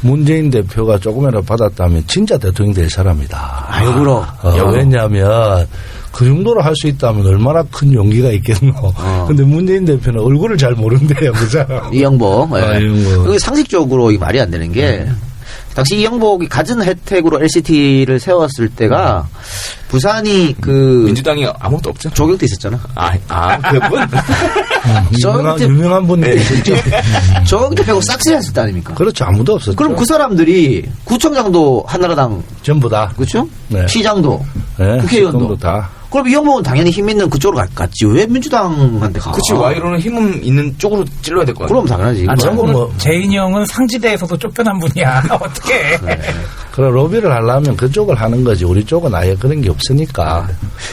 문재인 대표가 조금이라도 받았다면 진짜 대통령이 될 사람이다. 아유 그럼. 왜냐하면 그 정도로 할 수 있다면 얼마나 큰 용기가 있겠노. 근데 문재인 대표는 얼굴을 잘 모른대요, 그 사람. 이영복. 이영복. 상식적으로 말이 안 되는 게 당시 이영복이 가진 혜택으로 LCT를 세웠을 때가 부산이 민주당이 아무것도 없죠. 조경태 있었잖아. 그분? 유명한 분이 있었죠. 조경태 빼고 싹쓸이 했을 때 아닙니까? 그렇죠. 아무도 없었죠. 그럼 그 사람들이 구청장도 한나라당 전부 다. 그렇죠? 네. 시장도 국회의원도 다. 그럼 이영복은 당연히 힘 있는 그쪽으로 갔지. 왜 민주당한테 가? 그치, 와이로는 힘 있는 쪽으로 찔러야 될 거 아니야. 그럼 당연하지. 참고로 재인이 형은 상지대에서도 쫓겨난 분이야. 어떡해. 그럼 로비를 하려면 그쪽을 하는 거지. 우리 쪽은 아예 그런 게 없으니까.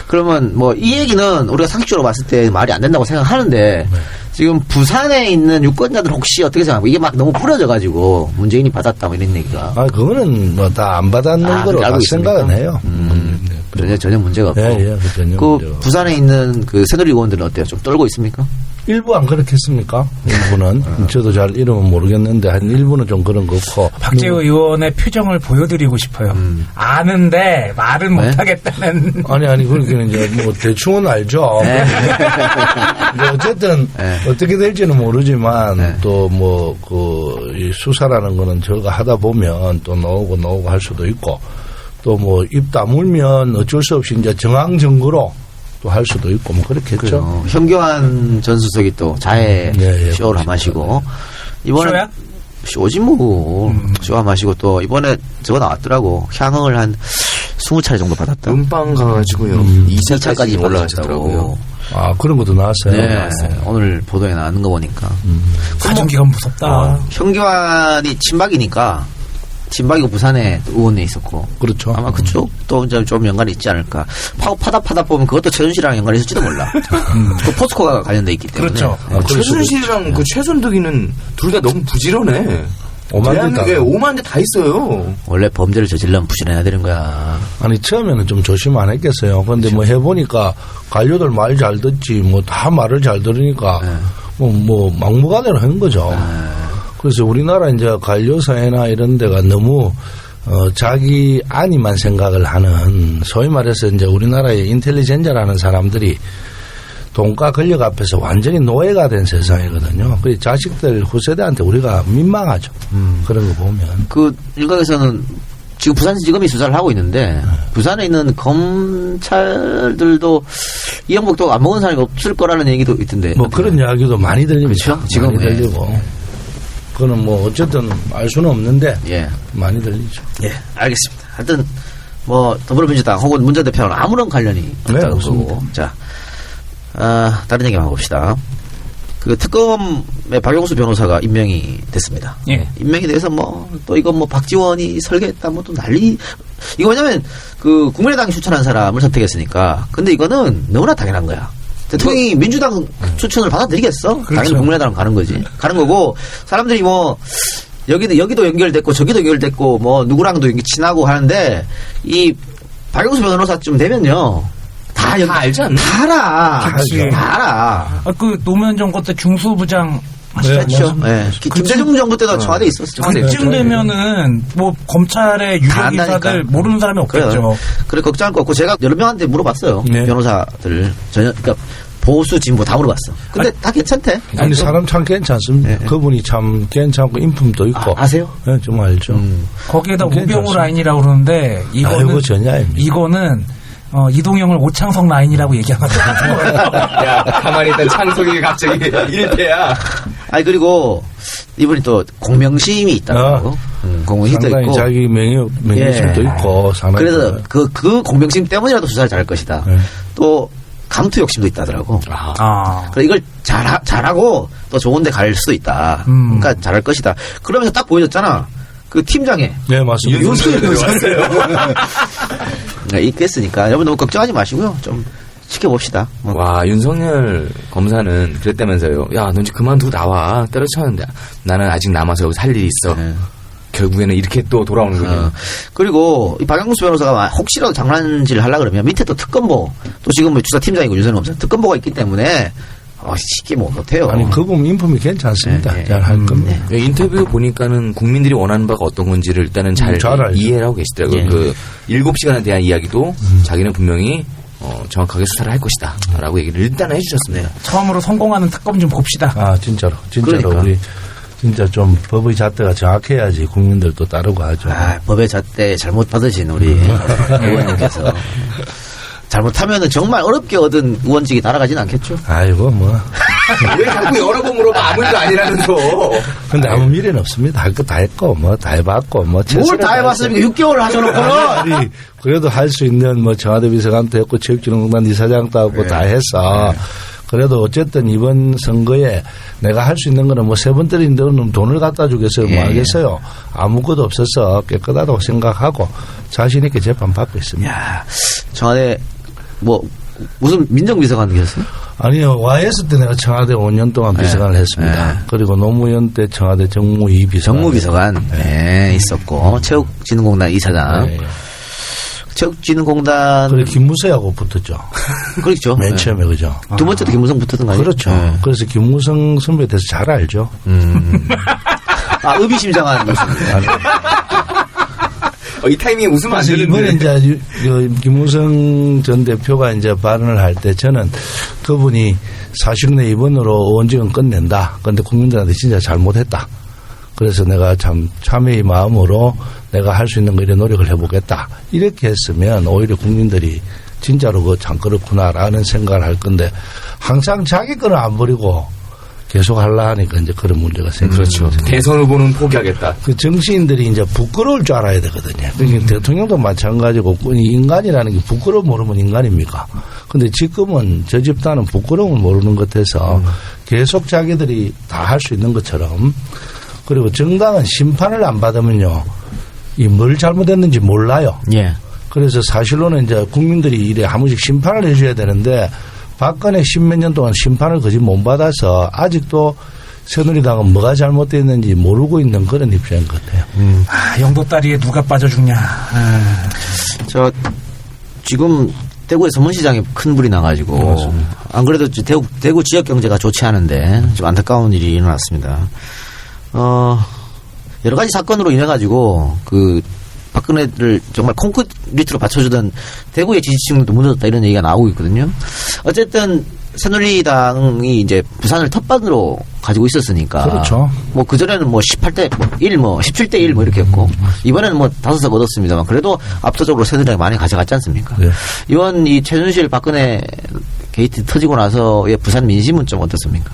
그러면 뭐 이 얘기는 우리가 상식적으로 봤을 때 말이 안 된다고 생각하는데 지금 부산에 있는 유권자들 혹시 어떻게 생각하고 이게 막 너무 뿌려져가지고 문재인이 받았다 뭐 이런 얘기가. 그거는 뭐 다 안 받았는 거로 다 생각은 해요. 전혀 문제가 없고. 부산에 있는 그 새누리 의원들은 어때요? 좀 떨고 있습니까? 일부 안 그렇겠습니까? 일부는 저도 잘 이름은 모르겠는데 한 일부는 좀 그런 거 없고. 박재우 의원의 표정을 보여드리고 싶어요. 아는데 말을 못하겠다는. 아니 그렇게는 이제 뭐 대충은 알죠. 이제 어쨌든 어떻게 될지는 모르지만 또 뭐 그 수사라는 거는 저가 하다 보면 또 나오고 할 수도 있고 또 뭐 입 다물면 어쩔 수 없이 이제 정황 증거로 또 할 수도 있고 뭐 그렇겠죠. 그래요. 현교안 전 수석이 또 자해 쇼를 마시고 이번에 쇼야? 쇼지 뭐 쇼가 마시고 또 이번에 저거 나왔더라고. 향응을 한 20차례 정도 받았다. 음방 가가지고요. 2차까지 올라가셨더라고요. 그런 것도 나왔어요. 네, 나왔어요. 오늘 보도에 나오는 거 보니까. 가정기관 무섭다. 현교안이 친박이니까. 진박이고 부산에 의원에 있었고. 그렇죠. 아마 그쪽도 이제 좀 연관이 있지 않을까. 파다 보면 그것도 최순실이랑 연관이 있을지도 몰라. 또 포스코가 관련돼 있기 때문에. 그렇죠. 최순실이랑 그 최순득이는 둘 다 너무 부지런해. 대한민국에 오만 대 다 있어요. 원래 범죄를 저질러면 부지런해야 되는 거야. 아니 처음에는 좀 조심 안 했겠어요. 그런데 뭐 해보니까 관료들 말 잘 듣지 뭐 다 말을 잘 들으니까 뭐 막무가내로 한 거죠. 그래서 우리나라 이제 관료사회나 이런 데가 너무 자기 안위만 생각을 하는 소위 말해서 이제 우리나라의 인텔리젠저라는 사람들이 돈과 권력 앞에서 완전히 노예가 된 세상이거든요. 그래서 자식들 후세대한테 우리가 민망하죠. 그런 거 보면. 그 일각에서는 지금 부산지검이 수사를 하고 있는데 부산에 있는 검찰들도 이영복도 안 먹은 사람이 없을 거라는 얘기도 있던데. 뭐 그런 이야기도 많이 들립니다. 그렇죠? 지금 많이 들리고. 그거는 뭐 어쨌든 알 수는 없는데 많이 들리죠. 예, 알겠습니다. 하여튼 뭐 더불어민주당 혹은 문 전 대표는 아무런 관련이 없다는 거고. 자, 다른 얘기 한번 봅시다. 그 특검의 박영수 변호사가 임명이 됐습니다. 예. 임명이 돼서 뭐 또 이건 뭐 박지원이 설계했다 뭐 또 난리. 이거 왜냐면 그 국민의당이 추천한 사람을 선택했으니까. 근데 이거는 너무나 당연한 거야. 대통령이 민주당 추천을 받아들이겠어? 그렇죠. 당연히 국민의당 가는 거지. 가는 거고 사람들이 뭐 여기도 연결됐고 저기도 연결됐고 뭐 누구랑도 친하고 하는데 이 박영수 변호사쯤 되면요. 다 알지 않나? 다 알아. 그치. 다 알아. 그 노무현 정부 때 중수부장 하셨죠. 네. 김대중 정부 때도 청와대에 있었죠. 그쯤 되면은 뭐 검찰의 유력 인사들 모르는 사람이 없겠죠. 그래 걱정할 거 없고 제가 여러 명한테 물어봤어요. 변호사들 전혀 그러니까 보수 진보 다 물어봤어. 근데 다 괜찮대. 아니 사람 참 괜찮습니다. 그분이 참 괜찮고 인품도 있고. 아세요? 네, 좀 알죠. 거기에다 우병우 라인이라고 그러는데 이거는 이동영을 오창석 라인이라고 얘기하거든요. 야, 가만히 있던 창석이 갑자기 1패야. 아니, 그리고 이분이 또 공명심이 있다고. 공명심도 있고. 자기 명예심도 있고. 그래서 그 공명심 때문이라도 수사를 잘할 것이다. 또 감투 욕심도 있다더라고. 그래서 이걸 잘하고 또 좋은 데 갈 수도 있다. 그러니까 잘할 것이다. 그러면서 딱 보여줬잖아. 그 팀장에. 네, 맞습니다. 윤석열 의원이세요. 있겠으니까 여러분 너무 걱정하지 마시고요. 좀 지켜봅시다. 와, 윤석열 검사는 그랬다면서요. 야, 너 이제 그만두고 나와. 때려쳤는데 나는 아직 남아서 여기서 할 일이 있어. 결국에는 이렇게 또 돌아오는군요. 그리고 이 박영수 변호사가 혹시라도 장난질 하려고 그러면 밑에 또 특검보, 또 지금 주사팀장이고 윤석열 검사 특검보가 있기 때문에 쉽게 못해요. 아니, 그분 인품이 괜찮습니다. 잘 할 겁니다. 인터뷰 보니까는 국민들이 원하는 바가 어떤 건지를 일단은 잘 이해를 하고 계시더라고요. 그 7시간에 대한 이야기도 자기는 분명히 정확하게 수사를 할 것이다 라고 얘기를 일단 해주셨습니다. 처음으로 성공하는 특검 좀 봅시다. 진짜로 그러니까. 우리 진짜 좀 법의 잣대가 정확해야지 국민들도 따르고 하죠. 법의 잣대 잘못 받으신 우리 의원님께서 잘못하면은 정말 어렵게 얻은 의원직이 날아가진 않겠죠? 아이고 뭐. 왜 자꾸 여러 번 물어봐? 아무 일도 아니라면서. 근데 아무 미래는 없습니다. 할 거 다 했고 뭐 다 해봤고 뭐. 뭘 다 해봤습니까? 6개월을 하셔놓고는. 아니, 그래도 할 수 있는 뭐 청와대 비서관도 했고 체육진흥공단 이사장도 하고 다 했어. 그래도 어쨌든 이번 선거에 내가 할 수 있는 거는 뭐 세 번 때린 데는 돈을 갖다 주겠어요. 뭐 하겠어요. 아무것도 없어서 깨끗하다고 생각하고 자신 있게 재판 받고 있습니다. 청와대 뭐 무슨 민정비서관 계셨어요? 아니요. YS 때 내가 청와대 5년 동안 비서관을 했습니다. 그리고 노무현 때 청와대 정무비서관. 있었고 체육진흥공단 이사장. 체육진흥공단. 그래 김무성하고 붙었죠. 그렇죠. 맨 처음에 그죠. 두 번째도 김무성 붙었던 거 아니에요? 그렇죠. 그래서 김무성 선배에 대해서 잘 알죠. 의미심장한 이 타이밍에 웃으면 안 되는데. 이번에 이제 김무성 전 대표가 이제 발언을 할 때 저는 그분이 사실은 이번으로 의원직은 끝낸다. 그런데 국민들한테 진짜 잘못했다. 그래서 내가 참 참회의 마음으로 내가 할 수 있는 거 이런 노력을 해보겠다. 이렇게 했으면 오히려 국민들이 진짜로 참 그렇구나라는 생각을 할 건데 항상 자기 거는 안 버리고 계속 하려 하니까 이제 그런 문제가 생기죠. 그렇죠. 대선 후보는 포기하겠다. 그 정치인들이 이제 부끄러울 줄 알아야 되거든요. 그러니까 대통령도 마찬가지고 인간이라는 게 부끄러움 모르면 인간입니까? 근데 지금은 저 집단은 부끄러움을 모르는 것 같아서 계속 자기들이 다 할 수 있는 것처럼 그리고 정당은 심판을 안 받으면요. 이 뭘 잘못했는지 몰라요. 예. 그래서 사실로는 이제 국민들이 이래 한 번씩 심판을 해줘야 되는데 박근혜 10몇 년 동안 심판을 거의 못 받아서 아직도 새누리당은 뭐가 잘못됐는지 모르고 있는 그런 입장인 것 같아요. 영도다리에 누가 빠져 죽냐. 저 지금 대구에 서문시장에 큰 불이 나가지고 안 그래도 대구 지역 경제가 좋지 않은데 좀 안타까운 일이 일어났습니다. 여러 가지 사건으로 인해 가지고 그 박근혜를 정말 콘크리트로 받쳐주던 대구의 지지층도 무너졌다 이런 얘기가 나오고 있거든요. 어쨌든 새누리당이 이제 부산을 텃밭으로 가지고 있었으니까. 그렇죠. 뭐 그전에는 뭐 18대 1, 17대 1 이렇게 했고 이번에는 뭐 5석 얻었습니다만 그래도 압도적으로 새누리당이 많이 가져갔지 않습니까? 네. 이번 이 최순실 박근혜 게이트 터지고 나서의 부산 민심은 좀 어떻습니까?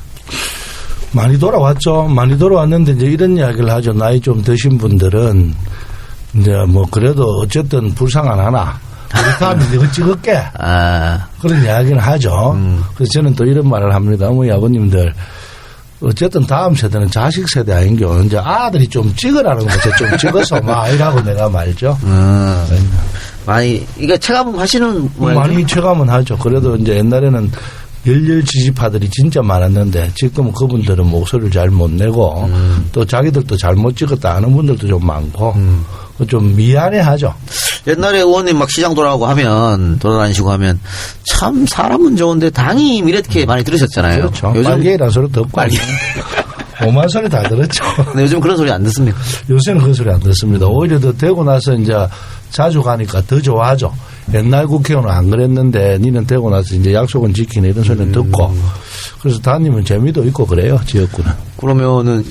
많이 돌아왔죠. 많이 돌아왔는데 이제 이런 이야기를 하죠. 나이 좀 드신 분들은 이제 뭐 그래도 어쨌든 불쌍 안 하나. 우리 다음에 내가 찍을게. 그런 이야기는 하죠. 그래서 저는 또 이런 말을 합니다. 어머니 아버님들 어쨌든 다음 세대는 자식 세대 아닌겨. 이제 아들이 좀 찍으라는 거죠. 좀 찍어서 막 이라고 내가 말죠. 많이 이게 체감 하시는 많이 체감은 하죠. 그래도 이제 옛날에는 열렬 지지파들이 진짜 많았는데 지금은 그분들은 목소리를 잘 못 내고 또 자기들도 잘못 찍었다 하는 분들도 좀 많고 좀 미안해하죠. 옛날에 의원님 막 시장 돌아다니시고 하면 참 사람은 좋은데 당이 이렇게 많이 들으셨잖아요. 그렇죠. 요즘 빨개이라는 소리 듣고 오만 소리 다 들었죠. 근데 요즘 그런 소리 안 듣습니까? 요새는 그런 소리 안 듣습니다. 오히려 더 되고 나서 이제 자주 가니까 더 좋아하죠. 옛날 국회의원은 안 그랬는데 니는 되고 나서 이제 약속은 지키네 이런 소리는 듣고 그래서 다니면 재미도 있고 그래요. 지역구는. 그러면은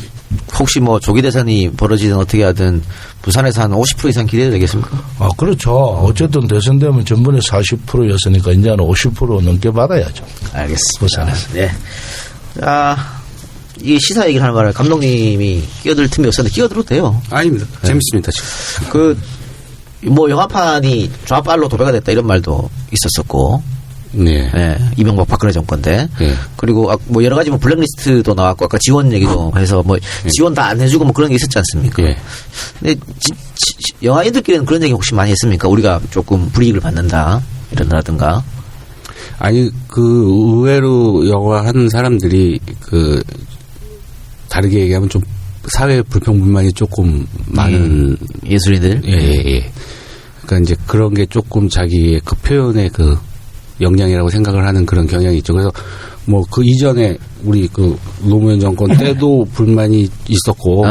혹시 뭐 조기 대선이 벌어지든 어떻게 하든 부산에서 한 50% 이상 기대해도 되겠습니까? 그렇죠. 어쨌든 대선되면 전번에 40%였으니까 이제는 50% 넘게 받아야죠. 알겠습니다. 부산에서. 네. 자, 이 시사 얘기를 하는 거를 감독님이 끼어들 틈이 없었는데 끼어들어도 돼요. 아닙니다. 네. 재밌습니다. 지금. 뭐 영화판이 좌빨로 도배가 됐다 이런 말도 있었었고. 네. 네. 이명박 박근혜 정권 때. 네. 그리고 뭐 여러 가지 뭐 블랙리스트도 나왔고 아까 지원 얘기도 해서 뭐 지원 다 안 해주고 뭐 그런 게 있었지 않습니까? 네. 근데 영화인들끼리는 그런 얘기 혹시 많이 했습니까? 우리가 조금 불이익을 받는다 이런다든가. 아니 의외로 영화 하는 사람들이 다르게 얘기하면 좀 사회 불평불만이 조금 많은 예술인들. 예. 그러니까 이제 그런 게 조금 자기의 그 표현의 역량이라고 생각을 하는 그런 경향이 있죠. 그래서 뭐 이전에 우리 노무현 정권 때도 불만이 있었고,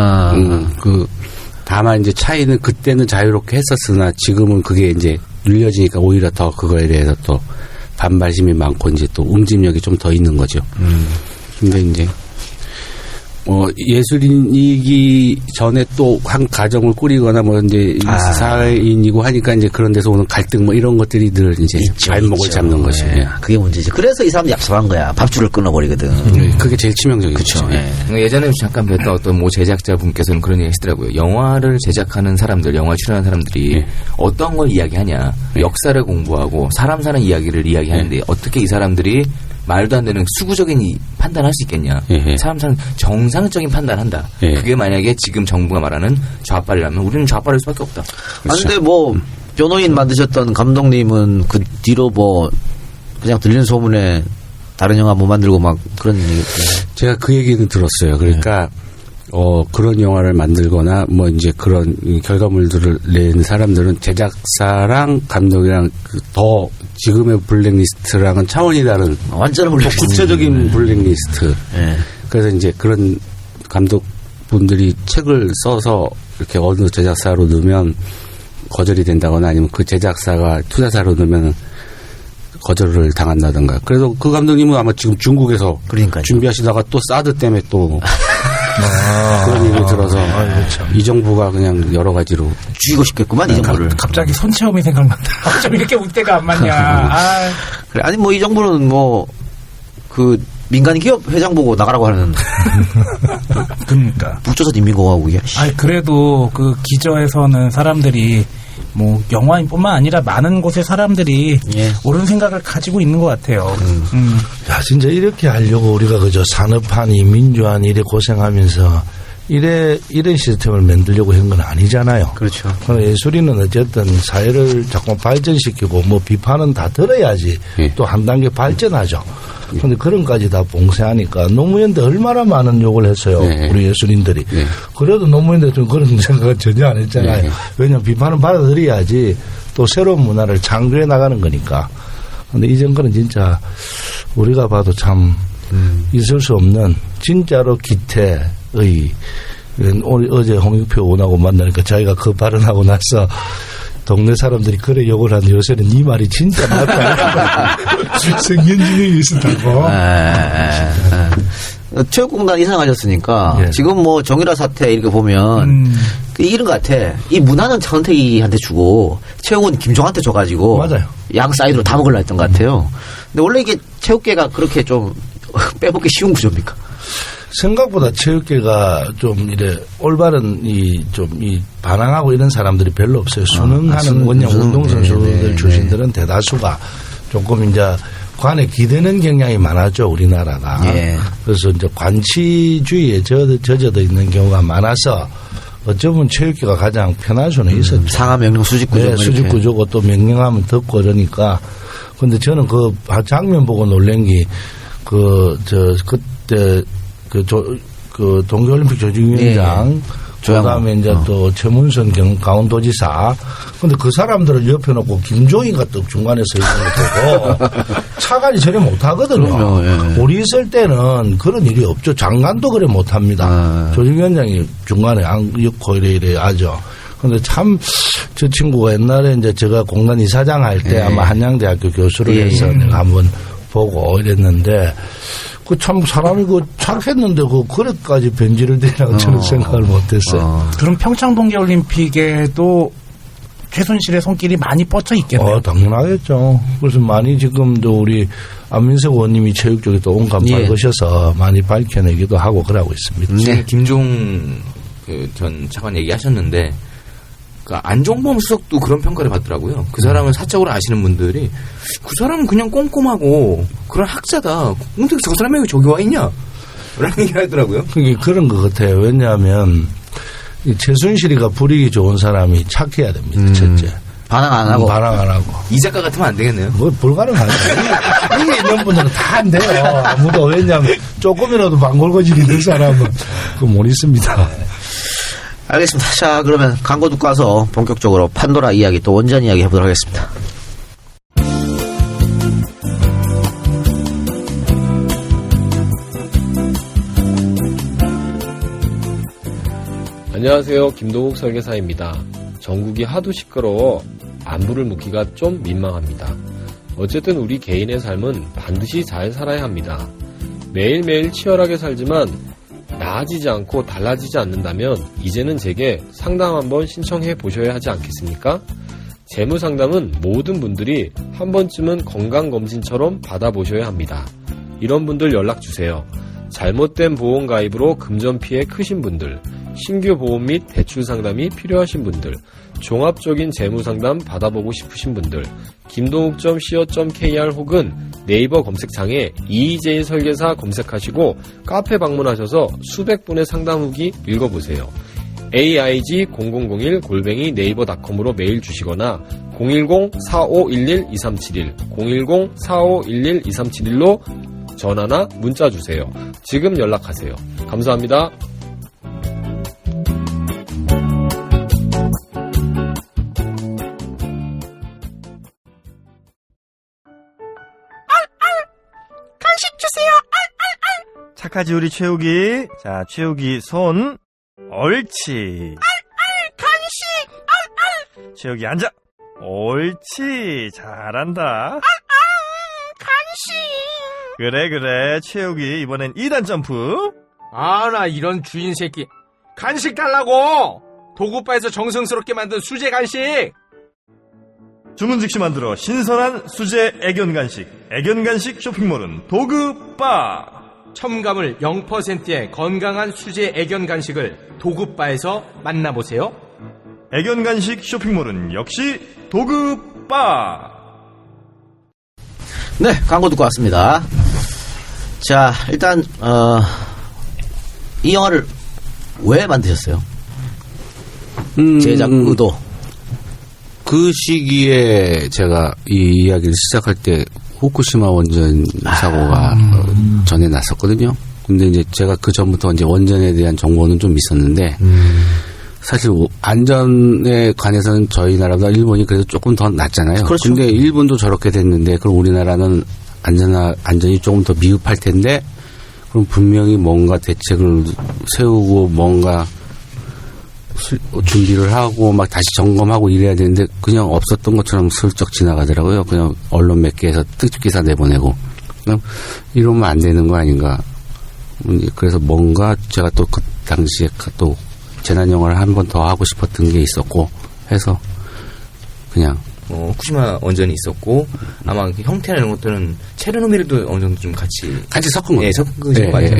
다만 이제 차이는 그때는 자유롭게 했었으나 지금은 그게 이제 눌려지니까 오히려 더 그거에 대해서 또 반발심이 많고 이제 또 응집력이 좀 더 있는 거죠. 근데 이제 예술인이기 전에 또 한 가정을 꾸리거나 뭐 이제 사회인이고 하니까 이제 그런 데서 오는 갈등 뭐 이런 것들이 늘 이제 발목을 잡는 것이. 네. 그게 문제지. 그래서 이 사람들이 얍삽한 거야. 밥줄을 끊어버리거든. 그게 제일 치명적이죠. 네. 예전에 잠깐 뵀던 어떤 모 제작자분께서는 그런 얘기 하시더라고요. 영화를 제작하는 사람들, 영화 출연하는 사람들이 어떤 걸 이야기하냐. 역사를 공부하고 사람 사는 이야기를 이야기하는데 어떻게 이 사람들이 말도 안 되는 수구적인 판단할 수 있겠냐. 사람들은 정상적인 판단한다. 그게 만약에 지금 정부가 말하는 좌빨이라면 우리는 좌빨일 수밖에 없다. 그런데 뭐 변호인 만드셨던 감독님은 그 뒤로 뭐 그냥 들리는 소문에 다른 영화 못 만들고 막 그런 얘기. 제가 그 얘기는 들었어요. 그러니까 그런 영화를 만들거나 뭐 이제 그런 결과물들을 낸 사람들은 제작사랑 감독이랑 더 지금의 블랙리스트랑은 차원이 다른 완전 블랙리스트. 구체적인 블랙리스트. 네. 그래서 이제 그런 감독분들이 책을 써서 이렇게 어느 제작사로 넣으면 거절이 된다거나 아니면 그 제작사가 투자사로 넣으면 거절을 당한다든가. 그래서 그 감독님은 아마 지금 중국에서 그러니까요. 준비하시다가 또 사드 때문에 또 그런 얘기 들어서 이 정부가 그냥 여러 가지로 죽이고 싶겠구만 이 정부를. 갑자기 손체험이 생각난다. 좀 이렇게 울 때가 안 맞냐. 그래, 아니 뭐 이 정부는 뭐 그 민간 기업 회장 보고 나가라고 하는. 그러니까. 북조선 인민공화국이야. 아니 그래도 그 기저에서는 사람들이 뭐 영화인뿐만 아니라 많은 곳의 사람들이 옳은 생각을 가지고 있는 것 같아요. 야 진짜 이렇게 하려고 우리가 그저 산업하니 민주화니 이래 고생하면서 이런 시스템을 만들려고 한 건 아니잖아요. 그렇죠. 예술인은 어쨌든 사회를 자꾸 발전시키고 뭐 비판은 다 들어야지 또 한 단계 발전하죠. 그런데 그런 까지 다 봉쇄하니까 노무현대 얼마나 많은 욕을 했어요. 우리 예술인들이. 그래도 노무현 대통령 그런 생각을 전혀 안 했잖아요. 왜냐하면 비판은 받아들여야지 또 새로운 문화를 창조해 나가는 거니까. 그런데 이 정권은 진짜 우리가 봐도 참 있을 수 없는 진짜로 기태의 어제 홍익표 의원하고 만나니까 자기가 그 발언하고 나서 동네 사람들이 그래 욕을 하는데 요새는 네 말이 진짜 맞다. 성견지명이 있었다고. 체육공단 이상하셨으니까 지금 뭐 정유라 사태 이렇게 보면 이런 것 같아. 이 문화는 차은택이한테 주고 체육은 김종한테 줘가지고 맞아요. 양 사이드로 다 먹으려 했던 것 같아요. 근데 원래 이게 체육계가 그렇게 좀 빼먹기 쉬운 구조입니까? 생각보다 체육계가 좀 이래 올바른 반항하고 이런 사람들이 별로 없어요. 순응하는 그냥 운동선수들 출신들은 대다수가 조금 이제 관에 기대는 경향이 많았죠, 우리나라가. 그래서 이제 관치주의에 젖어져 있는 경우가 많아서 어쩌면 체육계가 가장 편할 수는 있었죠. 상하 명령 수직구조. 네, 수직구조고 또 명령하면 듣고 그러니까. 근데 저는 그 장면 보고 놀란 게 그때 그 동계올림픽 조직위원장, 그다음에 이제 또 최문선 강원도지사, 근데 그 사람들을 옆에 놓고 김종인가 또 중간에 서 있는 거 보고 차관이 저래 못하거든요. 우리 있을 때는 그런 일이 없죠. 장관도 그래 못합니다. 조직위원장이 중간에 엮고 이래 하죠. 근데 참 저 친구가 옛날에 이제 제가 공단 이사장 할 때 아마 한양대학교 교수를 해서 내가 한번 보고 이랬는데. 그 참 사람이 착했는데 그래까지 변질을 되라고 저는 생각을 못했어요. 그럼 평창 동계올림픽에도 최순실의 손길이 많이 뻗쳐 있겠네요. 당연하겠죠. 그래서 많이 지금도 우리 안민석 의원님이 체육 쪽에 또 온감 밝으셔서 많이 밝혀내기도 하고 그러고 있습니다. 지금 김종 전 차관 얘기하셨는데 그 안종범 수석도 그런 평가를 받더라고요. 그 사람을 사적으로 아시는 분들이 그 사람은 그냥 꼼꼼하고 그런 학자다. 근데 저 사람이 왜 저기 와 있냐? 라는 얘기를 하더라고요. 그런 것 같아요. 왜냐하면 최순실이가 불이기 좋은 사람이 착해야 됩니다. 첫째. 반항 안 하고. 이 작가 같으면 안 되겠네요. 뭐 불가능하죠. 여기 있는 분들은 다 안 돼요. 아무도. 왜냐하면 조금이라도 방골거질이 될 사람은 그거 못 있습니다. 알겠습니다. 자, 그러면 광고 듣고 와서 본격적으로 판도라 이야기 또 원전 이야기 해보도록 하겠습니다. 안녕하세요. 김동욱 설계사입니다. 전국이 하도 시끄러워 안부를 묻기가 좀 민망합니다. 어쨌든 우리 개인의 삶은 반드시 잘 살아야 합니다. 매일매일 치열하게 살지만 나아지지 않고 달라지지 않는다면 이제는 제게 상담 한번 신청해 보셔야 하지 않겠습니까? 재무 상담은 모든 분들이 한 번쯤은 건강검진처럼 받아보셔야 합니다. 이런 분들 연락 주세요. 잘못된 보험 가입으로 금전 피해 크신 분들, 신규 보험 및 대출 상담이 필요하신 분들, 종합적인 재무 상담 받아보고 싶으신 분들, 김동욱.co.kr 혹은 네이버 검색창에 이재일 설계사 검색하시고 카페 방문하셔서 수백 분의 상담 후기 읽어보세요. aig0001@naver.com으로 메일 주시거나 010-4511-2371, 010-4511-2371로 전화나 문자 주세요. 지금 연락하세요. 감사합니다. 간식 주세요. 착하지 우리 최욱이. 자, 최욱이 손. 옳지. 간식. 최욱이 앉아. 옳지. 잘한다. 간식. 그래. 최욱이 이번엔 2단 점프. 아, 나 이런 주인 새끼. 간식 달라고. 도구바에서 정성스럽게 만든 수제 간식. 주문 즉시 만들어 신선한 수제 애견 간식. 애견 간식 쇼핑몰은 도그바. 첨가물 0%의 건강한 수제 애견 간식을 도그바에서 만나보세요. 애견 간식 쇼핑몰은 역시 도그바. 네, 광고 듣고 왔습니다. 자, 일단 이 영화를 왜 만드셨어요? 제작 의도. 그 시기에 제가 이 이야기를 시작할 때 후쿠시마 원전 사고가 전에 났었거든요. 근데 이제 제가 그 전부터 이제 원전에 대한 정보는 좀 있었는데 사실 안전에 관해서는 저희 나라보다 일본이 그래도 조금 더 낫잖아요. 그렇죠. 근데 일본도 저렇게 됐는데 그럼 우리나라는 안전이 조금 더 미흡할 텐데 그럼 분명히 뭔가 대책을 세우고 뭔가 준비를 하고 막 다시 점검하고 이래야 되는데 그냥 없었던 것처럼 슬쩍 지나가더라고요. 그냥 언론 몇 개에서 특집기사 내보내고 이러면 안 되는 거 아닌가. 그래서 뭔가 제가 또 그 당시에 또 재난영화를 한 번 더 하고 싶었던 게 있었고 해서 그냥 후쿠시마 원전이 있었고 아마 그 형태나 이런 것들은 체르노빌도 어느 정도 좀 같이 섞은 거예요. 예, 섞은 거 맞아요.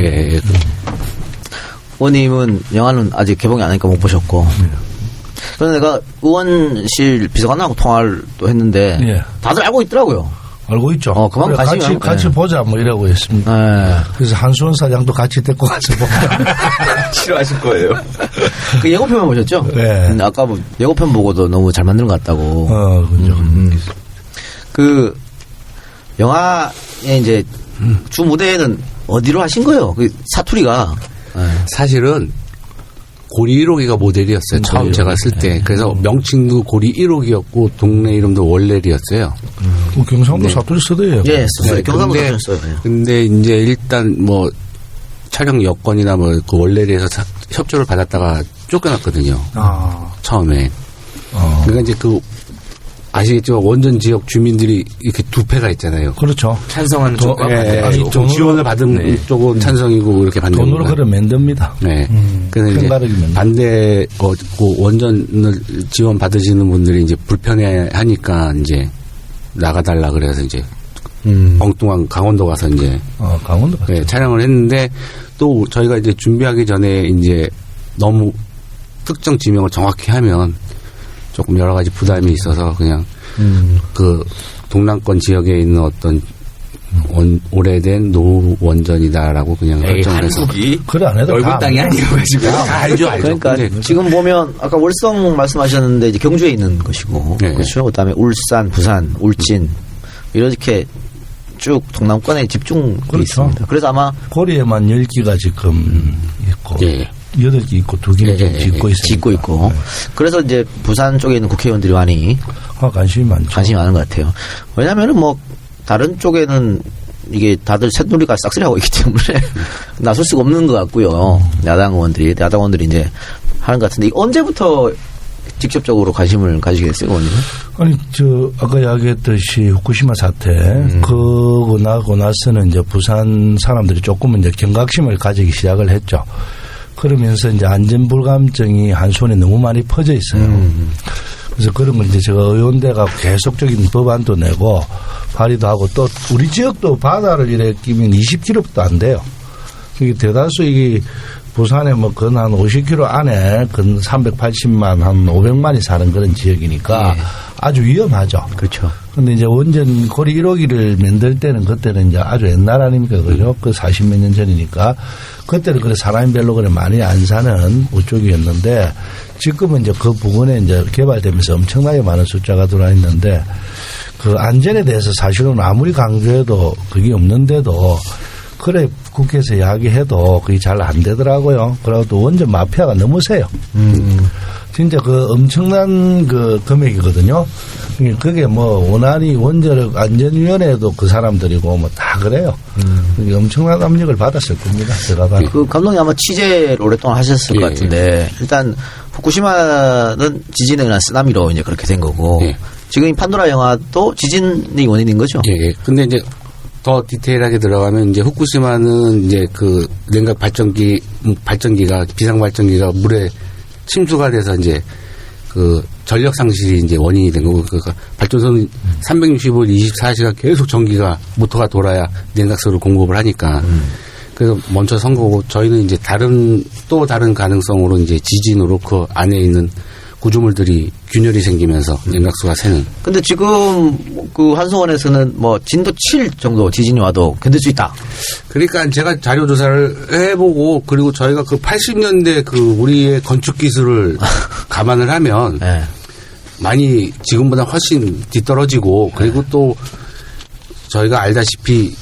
원님은 영화는 아직 개봉이 안 하니까 못 보셨고. 그래서 내가 의원실 비서관하고 통화를 또 했는데 다들 알고 있더라고요. 알고 있죠. 그만 그래, 같이 보자 뭐 이라고 했습니다. 그래서 한수원 사장도 같이 데리고 가서 보자. 싫어하실 거예요. 그 예고편만 보셨죠? 네. 근데 아까 뭐 예고편 보고도 너무 잘 만든 것 같다고. 그죠. 그 영화의 이제 주 무대에는 어디로 하신 거예요? 그 사투리가. 사실은 고리 1호기가 모델이었어요. 처음 제가 쓸 때. 그래서 명칭도 고리 1호기였고 동네 이름도 월렐이었어요. 경상도 사투리 쓰대요. 예, 썼어요. 경상도 사투리 써요. 근데 이제 일단 뭐 촬영 여건이나 뭐 그 월렐에서 협조를 받았다가 쫓겨났거든요. 처음에. 그러니까 이제 그 아시겠지만 원전 지역 주민들이 이렇게 두 패가 있잖아요. 그렇죠. 찬성하는 쪽과 반대쪽. 좀 지원을 받은 쪽은 찬성이고 이렇게 반대고. 돈으로 그래 만듭니다. 네. 그래서 이제 반대 그 원전을 지원 받으시는 분들이 이제 불편해하니까 이제 나가달라 그래서 이제 엉뚱한 강원도 가서 이제 강원도 갔죠. 네, 촬영을 했는데 또 저희가 이제 준비하기 전에 이제 너무 특정 지명을 정확히 하면 조금 여러 가지 부담이 있어서 그냥 그 동남권 지역에 있는 어떤 오래된 노원전이다라고 그냥 설정을 해서 그래 안 해도 넓은 땅이 아니어가지고 알죠. 그러니까 지금 보면 아까 월성 말씀하셨는데 이제 경주에 있는 것이고 그렇죠. 그다음에 울산, 부산, 울진 이렇게 쭉 동남권에 집중돼 있습니다. 그래서 아마 고리에만 10기가 지금 있고 8개 있고 2개는 좀 짓고 있습니다. 짓고 있고. 그래서 이제 부산 쪽에 있는 국회의원들이 많이 관심이 많죠. 관심이 많은 것 같아요. 왜냐하면은 뭐 다른 쪽에는 이게 다들 새누리가 싹쓸이하고 있기 때문에 나설 수가 없는 것 같고요. 야당 의원들이 이제 하는 것 같은데 언제부터 직접적으로 관심을 가지겠어요, 의원님은? 아니, 아까 이야기했듯이 후쿠시마 사태, 그거 나고 나서는 이제 부산 사람들이 조금은 이제 경각심을 가지기 시작을 했죠. 그러면서 이제 안전불감증이 한손에 너무 많이 퍼져 있어요. 그래서 그런 걸 이제 제가 의원대가 계속적인 법안도 내고 발의도 하고 또 우리 지역도 바다를 이렇게 끼면 20km도 안 돼요. 이게 대다수 이게 부산에 뭐 근 한 50km 안에 근 380만 한 500만이 사는 그런 지역이니까 아주 위험하죠. 그렇죠. 근데 이제 원전 고리 1호기를 만들 때는 그때는 이제 아주 옛날 아닙니까? 그죠? 그 40몇 년 전이니까 그때는 그래 사람이 별로 그래 많이 안 사는 우쪽이었는데 지금은 이제 그 부근에 이제 개발되면서 엄청나게 많은 숫자가 들어와 있는데 그 안전에 대해서 사실은 아무리 강조해도 그게 없는데도 그래 국회에서 이야기해도 그게 잘 안 되더라고요. 그리고 또 원전 마피아가 너무 세요. 진짜 그 엄청난 그 금액이거든요. 그게 뭐 원안이 원전 안전위원회도 그 사람들이고 뭐 다 그래요. 그게 엄청난 압력을 받았을 겁니다. 제가 봐도. 그 감독님 아마 취재를 오랫동안 하셨을 것 같은데 일단 후쿠시마는 지진에 의한 쓰나미로 이제 그렇게 된 거고 지금 이 판도라 영화도 지진이 원인인 거죠? 예. 근데 이제 더 디테일하게 들어가면 이제 후쿠시마는 이제 그 냉각 발전기가 비상 발전기가 물에 침수가 돼서 이제 그 전력 상실이 이제 원인이 된 거고 그 발전소는 365일 24시간 계속 전기가 모터가 돌아야 냉각수를 공급을 하니까 그래서 멈춰 선 거고 저희는 이제 또 다른 가능성으로 이제 지진으로 그 안에 있는 구조물들이 균열이 생기면서 냉각수가 새는. 근데 지금 그 한송원에서는 뭐 진도 7 정도 지진이 와도 견딜 수 있다. 그러니까 제가 자료 조사를 해보고 그리고 저희가 그 80년대 그 우리의 건축 기술을 감안을 하면 많이 지금보다 훨씬 뒤떨어지고 그리고 또 저희가 알다시피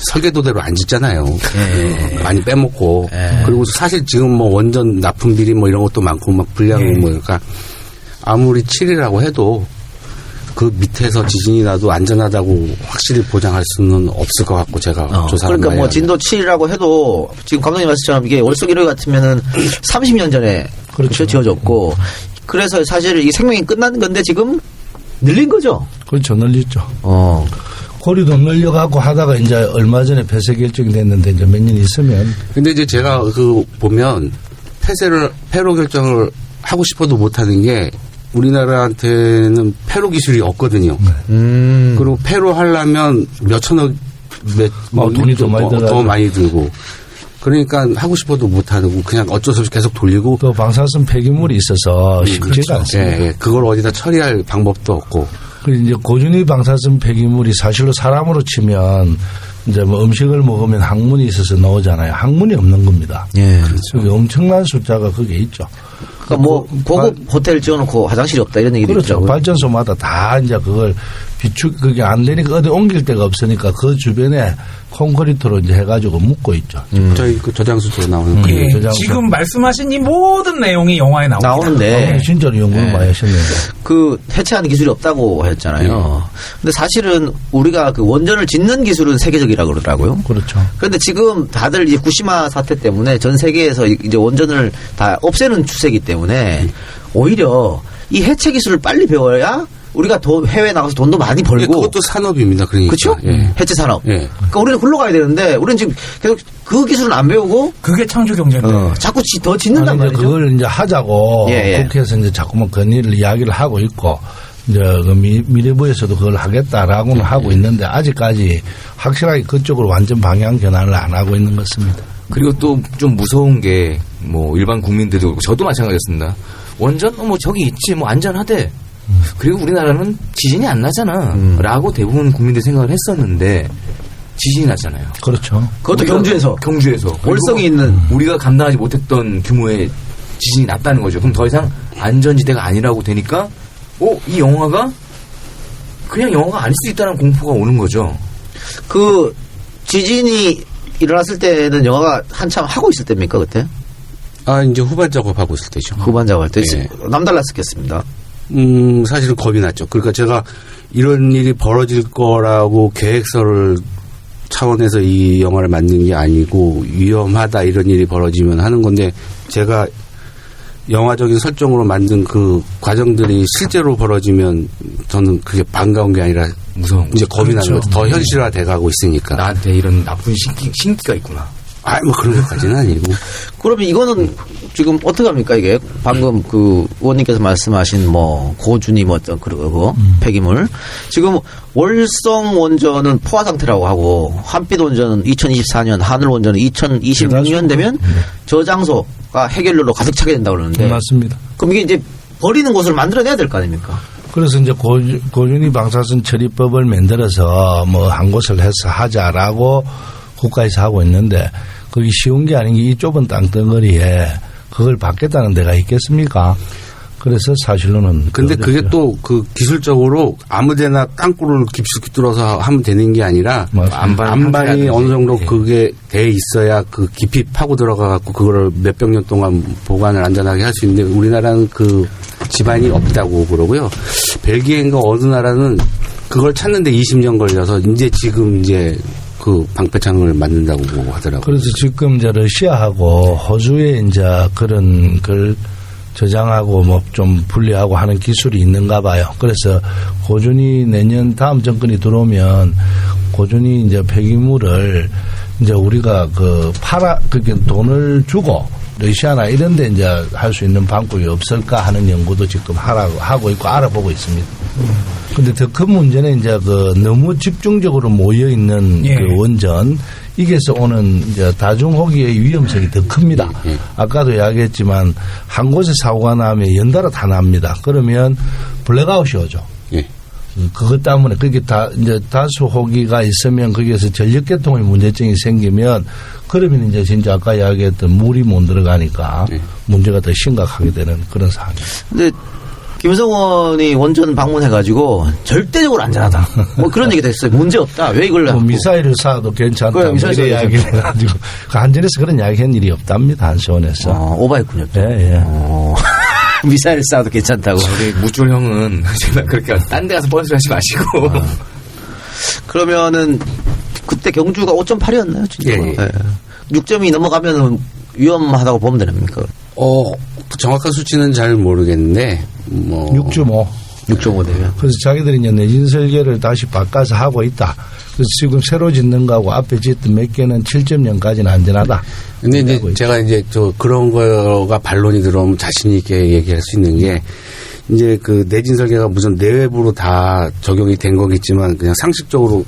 설계도대로 안 짓잖아요. 많이 빼먹고. 그리고 사실 지금 뭐 원전 납품 비리 뭐 이런 것도 많고 막 불량 뭐 그러니까 아무리 7이라고 해도 그 밑에서 지진이 나도 안전하다고 확실히 보장할 수는 없을 것 같고 제가 조사를 그러니까 뭐 진도 7이라고 해도 지금 감독님 말씀처럼 이게 월속 1호 같으면은 30년 전에 그렇죠. 지어졌고 그래서 사실 이 생명이 끝나는 건데 지금 늘린 거죠. 그렇죠. 늘렸죠. 고리도 늘려갖고 하다가 이제 얼마 전에 폐쇄 결정이 됐는데 이제 몇 년 있으면. 근데 이제 제가 그 보면 폐로 결정을 하고 싶어도 못하는 게 우리나라한테는 폐로 기술이 없거든요. 그리고 폐로 하려면 몇천억, 돈이 더 많이 들고. 그러니까 하고 싶어도 못하고 그냥 어쩔 수 없이 계속 돌리고. 또 방사선 폐기물이 있어서 쉽지가 않습니다. 그걸 어디다 처리할 방법도 없고. 그리고 이제 고준위 방사선 폐기물이 사실로 사람으로 치면 이제 뭐 음식을 먹으면 항문이 있어서 나오잖아요. 항문이 없는 겁니다. 그렇죠. 엄청난 숫자가 거기에 있죠. 그러니까 뭐 고급 호텔 지어놓고 화장실이 없다 이런 얘기도 그렇죠. 있더라고요. 발전소마다 다 이제 그걸 그게 안 되니까 어디 옮길 데가 없으니까 그 주변에 콘크리트로 이제 해가지고 묶고 있죠. 저희 그 저장소로 나오는 지금 말씀하신 이 모든 내용이 영화에 나오는데 진짜로 연구를 많이 하셨네요. 그 해체하는 기술이 없다고 하셨잖아요. 근데 사실은 우리가 그 원전을 짓는 기술은 세계적이라고 그러더라고요. 그렇죠. 그런데 지금 다들 이 후쿠시마 사태 때문에 전 세계에서 이제 원전을 다 없애는 추세이기 때문에 오히려 이 해체 기술을 빨리 배워야 우리가 더 해외에 나가서 돈도 많이 벌고. 그것도 산업입니다. 그러니까. 그렇죠? 해체 산업. 그러니까 우리는 굴러가야 되는데 우리는 지금 계속 그 기술은 안 배우고. 그게 창조 경제인데. 자꾸 더 짓는단 말이죠. 그걸 이제 하자고 국회에서 이제 자꾸만 건의를 이야기를 하고 있고 이제 그 미래부에서도 그걸 하겠다라고는 하고 있는데 아직까지 확실하게 그쪽으로 완전 방향 전환을 안 하고 있는 것 같습니다. 그리고 또 좀 무서운 게 뭐 일반 국민들도 저도 마찬가지였습니다. 원전 뭐 저기 있지 뭐 안전하대. 그리고 우리나라는 지진이 안 나잖아. 라고 대부분 국민들이 생각을 했었는데 지진이 났잖아요. 그렇죠. 그것도 경주에서. 월성이 있는. 우리가 감당하지 못했던 규모의 지진이 났다는 거죠. 그럼 더 이상 안전지대가 아니라고 되니까 이 영화가 그냥 영화가 아닐 수 있다는 공포가 오는 거죠. 그 지진이 일어났을 때는 영화가 한참 하고 있을 때입니까 그때? 이제 후반 작업하고 있을 때죠. 후반 작업할 때 남달랐었겠습니다. 사실은 겁이 났죠. 그러니까 제가 이런 일이 벌어질 거라고 계획서를 차원에서 이 영화를 만든 게 아니고 위험하다 이런 일이 벌어지면 하는 건데 제가 영화적인 설정으로 만든 그 과정들이 실제로 벌어지면 저는 그게 반가운 게 아니라 무서운 이제 겁이 나는 거죠. 더 현실화돼 가고 있으니까. 나한테 이런 나쁜 신기가 있구나. 뭐 그런 것까지는 아니고. 그러면 이거는 지금 어떻게 합니까, 이게? 방금 그 의원님께서 말씀하신 뭐 고준위 뭐 어떤 그거 폐기물. 지금 월성 원전은 포화 상태라고 하고 한빛 원전은 2024년, 하늘 원전은 2026년 되면 저장소가 해결료로 가득 차게 된다고 그러는데. 맞습니다. 그럼 이게 이제 버리는 곳을 만들어내야 될 거 아닙니까? 그래서 이제 고준위 방사선 처리법을 만들어서 뭐 한 곳을 해서 하자라고 국가에서 하고 있는데 그게 쉬운 게 아닌 게 이 좁은 땅덩어리에 그걸 받겠다는 데가 있겠습니까? 그래서 사실로는. 근데 그게 또 그 기술적으로 아무데나 땅굴을 깊숙이 뚫어서 하면 되는 게 아니라 안반이 어느 정도 그게 돼 있어야 그 깊이 파고 들어가 갖고 그거를 몇백 년 동안 보관을 안전하게 할 수 있는데 우리나라는 그 지반이 없다고 그러고요. 벨기에인가 어느 나라는 그걸 찾는데 20년 걸려서 지금 그 방패창을 만든다고 하더라고요. 그래서 지금 이제 러시아하고 호주에 이제 그런 걸 저장하고 뭐 좀 분리하고 하는 기술이 있는가 봐요. 그래서 고준위 내년 다음 정권이 들어오면 고준위 이제 폐기물을 이제 우리가 그게 돈을 주고 러시아나 이런 데 이제 할 수 있는 방법이 없을까 하는 연구도 지금 하고 있고 알아보고 있습니다. 근데 더 큰 문제는 이제 너무 집중적으로 모여 있는 그 원전, 이게서 오는 이제 다중호기의 위험성이 더 큽니다. 아까도 이야기했지만 한 곳에 사고가 나면 연달아 다 납니다. 그러면 블랙아웃이 오죠. 그것 때문에 그게 이제 다수 호기가 있으면 거기에서 전력 개통의 문제점이 생기면 그러면 이제 진짜 아까 이야기했던 물이 못 들어가니까 문제가 더 심각하게 되는 그런 상황입니다. 근데 김성원이 원전 방문해가지고 절대적으로 안전하다. 뭐 그런 얘기도 했어요. 문제 없다. 왜 이걸 뭐 미사일을 쏴도 괜찮다. 그래, 미사일 이야기를 해가지고 그 한전에서 그런 이야기 한 일이 없답니다. 한시원에서. 오바했군요. 예. 미사일 쏴도 괜찮다고. 우리 무줄 형은 제발 그렇게 딴 데 가서 뻔뻔히 하지 마시고. 그러면은 그때 경주가 5.8이었나요? 6점이 넘어가면 위험하다고 보면 됩니까? 정확한 수치는 잘 모르겠는데, 6.5 되면. 그래서 자기들이 이제 내진 설계를 다시 바꿔서 하고 있다. 그래서 지금 새로 짓는 거하고 앞에 짓던 몇 개는 7.0까지는 안전하다. 근데 이제 제가 이제 그런 거가 반론이 들어오면 자신있게 얘기할 수 있는 게, 이제 그 내진 설계가 무슨 내외부로 다 적용이 된 거겠지만, 그냥 상식적으로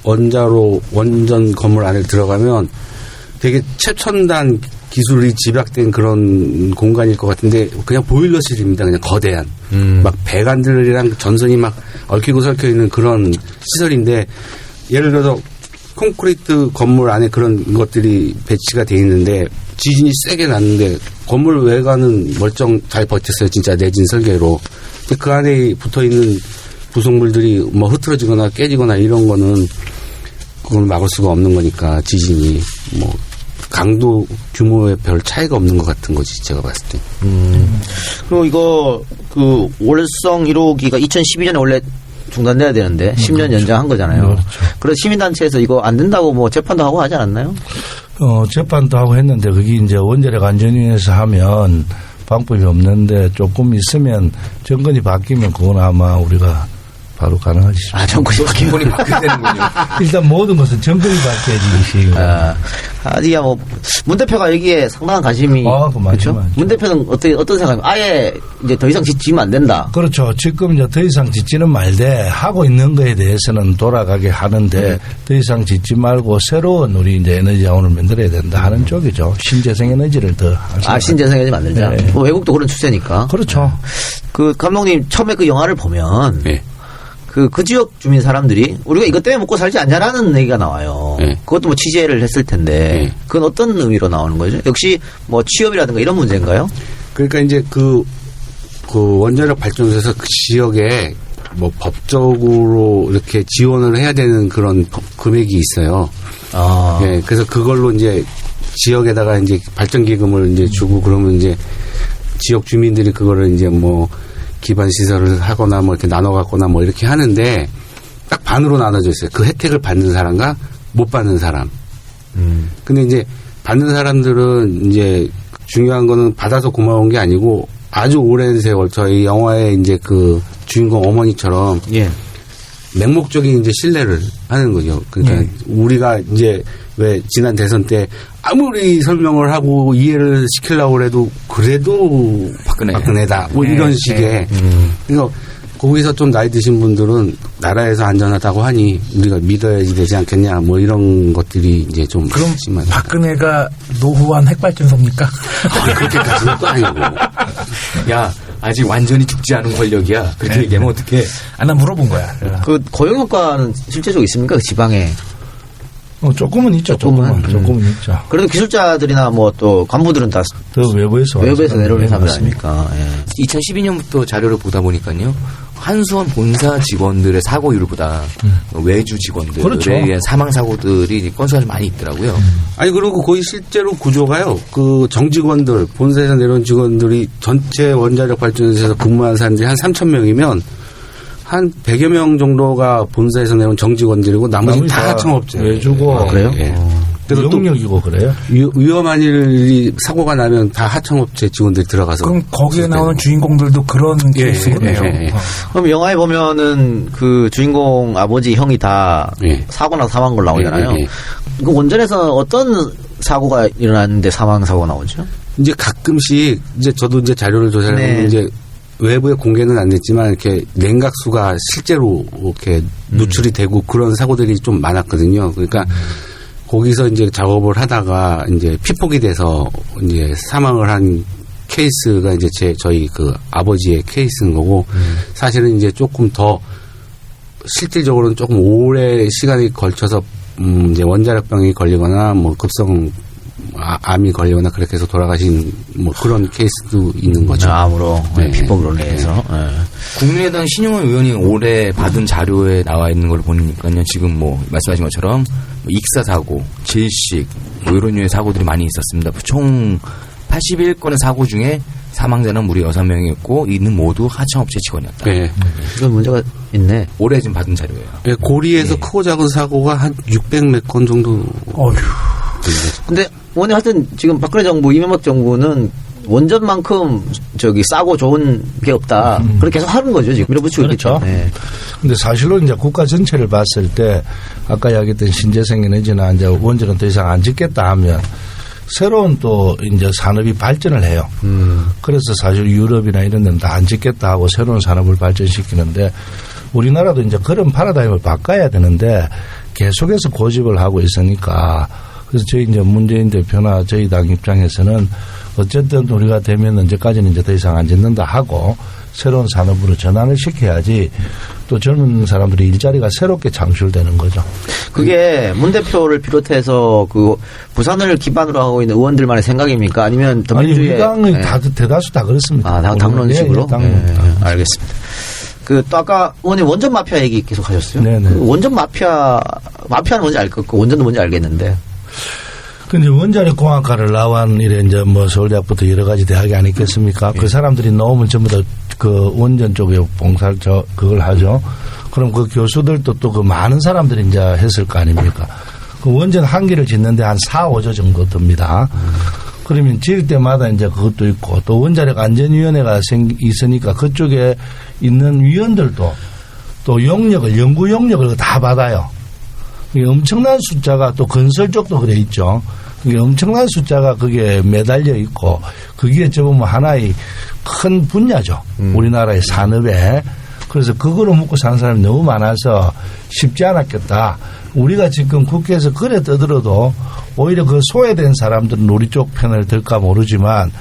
원전 건물 안에 들어가면 되게 최첨단 기술이 집약된 그런 공간일 것 같은데 그냥 보일러실입니다. 그냥 거대한 막 배관들이랑 전선이 막 얽히고 설켜 있는 그런 시설인데 예를 들어서 콘크리트 건물 안에 그런 것들이 배치가 돼 있는데 지진이 세게 났는데 건물 외관은 멀쩡 잘 버텼어요. 진짜 내진 설계로. 근데 그 안에 붙어 있는 구성물들이 뭐 흐트러지거나 깨지거나 이런 거는 그걸 막을 수가 없는 거니까 지진이 뭐 강도 규모에 별 차이가 없는 것 같은 거지 제가 봤을 때. 그리고 이거 그 월성 1호기가 2012년에 원래 중단돼야 되는데 10년 연장한 거잖아요. 그렇죠. 그래서 시민단체에서 이거 안 된다고 뭐 재판도 하고 하지 않았나요? 재판도 하고 했는데 그게 이제 원자력 안전위원회에서 하면 방법이 없는데 조금 있으면 정권이 바뀌면 그건 아마 우리가 바로 가능하지. 정권이 바뀌면 바뀌게 되는군요. 일단 모든 것은 정권이 바뀌어야지. 아니야, 뭐, 문 대표가 여기에 상당한 관심이. 그렇죠? 문 대표는 어떤 생각입니까? 아예 이제 더 이상 짓지면 안 된다. 그렇죠. 지금 이제 더 이상 짓지는 말되 하고 있는 거에 대해서는 돌아가게 하는데 더 이상 짓지 말고 새로운 우리 이제 에너지 자원을 만들어야 된다 하는 쪽이죠. 신재생 에너지를 더. 신재생 에너지 만들자. 네. 뭐 외국도 그런 추세니까. 그렇죠. 그 감독님 처음에 그 영화를 보면. 네. 그 지역 주민 사람들이 우리가 이것 때문에 먹고 살지 않냐라는 얘기가 나와요. 그것도 뭐 취재를 했을 텐데 그건 어떤 의미로 나오는 거죠? 역시 뭐 취업이라든가 이런 문제인가요? 그러니까 이제 그 원자력 발전소에서 그 지역에 뭐 법적으로 이렇게 지원을 해야 되는 그런 금액이 있어요. 네, 그래서 그걸로 이제 지역에다가 이제 발전기금을 이제 주고 그러면 이제 지역 주민들이 그거를 이제 뭐 기반 시설을 하거나 뭐 이렇게 나눠 갖거나 뭐 이렇게 하는데 딱 반으로 나눠져 있어요. 그 혜택을 받는 사람과 못 받는 사람. 근데 이제 받는 사람들은 이제 중요한 거는 받아서 고마운 게 아니고 아주 오랜 세월 저희 영화의 이제 그 주인공 어머니처럼 맹목적인 이제 신뢰를 하는 거죠. 그러니까 우리가 이제 왜 지난 대선 때 아무리 설명을 하고 이해를 시키려고 그래도 박근혜다 뭐 이런 식의 그래서 거기서 좀 나이 드신 분들은 나라에서 안전하다고 하니 우리가 믿어야지 되지 않겠냐 뭐 이런 것들이 이제 좀 그럼 있지만 박근혜가 노후한 핵발전소입니까? 그렇게까지는 또 아니고 야 아직 완전히 죽지 않은 권력이야 그렇게 얘기하면 어떡해. 난 물어본 거야. 그 고용 효과는 실제적으로 있습니까? 그 지방에? 조금은 있죠. 조금은 있죠. 그래도 기술자들이나 뭐 또 간부들은 다 외부에서 내려오는 사람들 아닙니까? 2012년부터 자료를 보다 보니까요. 한수원 본사 직원들의 사고율보다 외주 직원들에 그렇죠. 의한 사망 사고들이 건수가 좀 많이 있더라고요. 아니 그리고 거의 실제로 구조가요. 그 정직원들 본사에서 내려온 직원들이 전체 원자력 발전소에서 근무하는 사람들이 한 3,000명이면 한 100여 명 정도가 본사에서 내려온 정직원들이고 나머지 다 하청업체. 외주고. 그래요? 예. 그래서 용역이고 그래요? 위험한 일이 사고가 나면 다 하청업체 직원들이 들어가서. 그럼 거기에 나오는 주인공들도 그런 케이스겠네요. 그럼 영화에 보면은 그 주인공 아버지 형이 다 사고 나서 사망한 걸 나오잖아요. 그 원전에서 어떤 사고가 일어났는데 사망 사고가 나오죠? 이제 가끔씩 이제 저도 이제 자료를 조사를 하면 이제 외부에 공개는 안 됐지만 이렇게 냉각수가 실제로 이렇게 누출이 되고 그런 사고들이 좀 많았거든요. 그러니까 거기서 이제 작업을 하다가 이제 피폭이 돼서 이제 사망을 한 케이스가 이제 저희 그 아버지의 케이스인 거고 사실은 이제 조금 더 실질적으로는 조금 오래 시간이 걸쳐서 이제 원자력병이 걸리거나 뭐 급성 암이 걸리거나 그렇게 해서 돌아가신 뭐 그런 케이스도 있는 거죠. 암으로 피폭으로 인해서. 국민의당 신용원 의원이 올해 받은 자료에 나와 있는 걸 보니까요. 지금 뭐 말씀하신 것처럼 익사 사고, 질식 뭐 이런 류의 사고들이 많이 있었습니다. 총 81건의 사고 중에 사망자는 무려 6명이었고 이는 모두 하청업체 직원이었다. 네. 이런 문제가 있네. 올해 지금 받은 자료예요. 네, 고리에서 크고 작은 사고가 한 600몇 건 정도. 근데 원래 하여튼 지금 박근혜 정부, 이명박 정부는 원전만큼 싸고 좋은 게 없다. 그렇게 계속 하는 거죠, 지금. 밀어붙이고 그렇죠. 있겠죠. 네. 근데 사실로 이제 국가 전체를 봤을 때 아까 이야기했던 신재생 에너지나 이제 원전은 더 이상 안 짓겠다 하면 새로운 또 이제 산업이 발전을 해요. 그래서 사실 유럽이나 이런 데는 다 안 짓겠다 하고 새로운 산업을 발전시키는데 우리나라도 이제 그런 파라다임을 바꿔야 되는데 계속해서 고집을 하고 있으니까 그래서 저희 이제 문재인 대표나 저희 당 입장에서는 어쨌든 우리가 되면 언제까지는 이제 더 이상 안 짓는다 하고 새로운 산업으로 전환을 시켜야지 또 젊은 사람들이 일자리가 새롭게 창출되는 거죠. 그게 문 대표를 비롯해서 그 부산을 기반으로 하고 있는 의원들만의 생각입니까? 아니면 더민주의 우리 당의 대다수 다 그렇습니다. 당론식으로? 알겠습니다. 그 또 아까 의원님 원전 마피아 얘기 계속 하셨어요? 네네. 그 원전 마피아는 뭔지 알 것 같고 원전도 뭔지 알겠는데. 근데 원자력 공학과를 나온 이래 이제 뭐 서울대학부터 여러 가지 대학이 아니겠습니까? 그 사람들이 나오면 전부 다 그 원전 쪽에 봉사를 그걸 하죠. 그럼 그 교수들도 또 그 많은 사람들이 이제 했을 거 아닙니까? 그 원전 한 기를 짓는데 한 4, 5조 정도 듭니다. 그러면 지을 때마다 이제 그것도 있고 또 원자력 안전위원회가 있으니까 그쪽에 있는 위원들도 또 연구 용역을 다 받아요. 엄청난 숫자가 또 건설 쪽도 그래 있죠. 그게 엄청난 숫자가 그게 매달려 있고 그게 저보면 하나의 큰 분야죠. 우리나라의 산업에. 그래서 그거로 먹고 사는 사람이 너무 많아서 쉽지 않았겠다. 우리가 지금 국회에서 그래 떠들어도 오히려 그 소외된 사람들은 우리 쪽 편을 들까 모르지만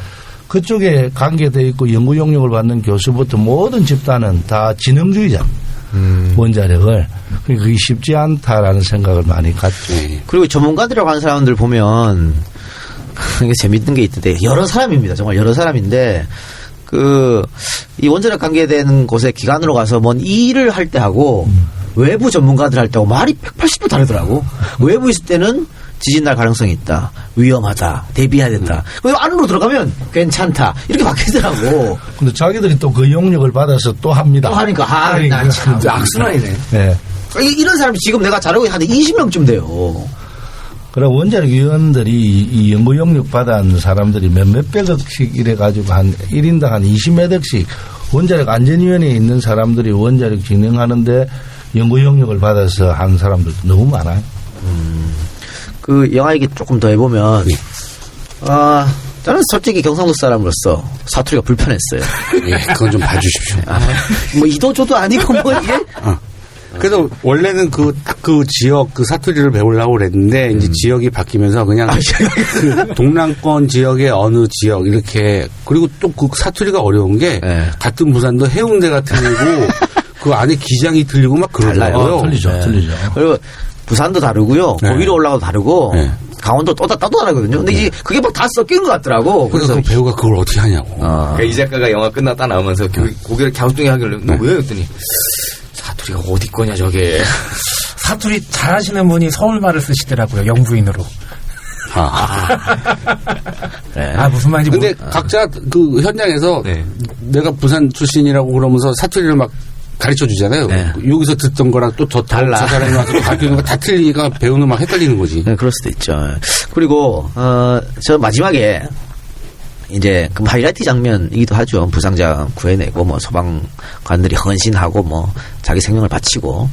그쪽에 관계되어 있고 연구 용역을 받는 교수부터 모든 집단은 다 지능주의자. 원자력을. 그게 쉽지 않다라는 생각을 많이 갖죠. 그리고 전문가들이라고 하는 사람들 보면 이게 재밌는 게 있던데 여러 사람입니다. 정말 여러 사람인데 이 원자력 관계되는 곳에 기관으로 가서 뭔 일을 할 때 하고 외부 전문가들 할 때하고 말이 180도 다르더라고. 외부 있을 때는 지진 날 가능성이 있다. 위험하다. 대비해야 된다. 그리고 안으로 들어가면 괜찮다. 이렇게 바뀌더라고. 근데 자기들이 또 그 용역을 받아서 또 합니다. 또 하니까 나 참 악순환이네. 네. 이런 사람이 지금 내가 자료가 한 20명쯤 돼요. 그래 원자력 위원들이 이 연구 용역 받은 사람들이 몇백억씩 이래가지고 한 1인당 한 20몇 억씩 원자력 안전위원회에 있는 사람들이 원자력 진행하는데 연구 용역을 받아서 한 사람들도 너무 많아요. 그 영화 얘기 조금 더 해보면, 저는 솔직히 경상도 사람으로서 사투리가 불편했어요. 예, 그건 좀 봐주십시오. 뭐 이도저도 아니고 뭐 이게. 그래서 원래는 그 지역 그 사투리를 배우려고 그랬는데 이제 지역이 바뀌면서 그냥 그 동남권 지역의 어느 지역 이렇게 그리고 또 그 사투리가 어려운 게 같은 부산도 해운대가 틀리고 그 안에 기장이 틀리고 막 그러더라고요. 틀리죠. 그리고 부산도 다르고요. 거기로 올라가도 다르고 강원도 또 다르거든요. 근데 이제 그게 막 다 섞인 것 같더라고. 그래서 그 배우가 그걸 어떻게 하냐고. 그러니까 이 작가가 영화 끝났다 나오면서 고개를 갸우뚱이 하길래 너 왜? 했더니 사투리가 어디 거냐 저게. 사투리 잘하시는 분이 서울말을 쓰시더라고요. 영부인으로. 무슨 말인지 근데 각자 그 현장에서 내가 부산 출신이라고 그러면서 사투리를 막 가르쳐 주잖아요. 여기서 듣던 거랑 또 더 달라. 저 사람이 와서 가르치는 거 다 틀리니까 배우는 막 헷갈리는 거지. 네, 그럴 수도 있죠. 그리고 저 마지막에 이제 그 하이라이트 장면이기도 하죠. 부상자 구해내고 뭐 소방관들이 헌신하고 뭐 자기 생명을 바치고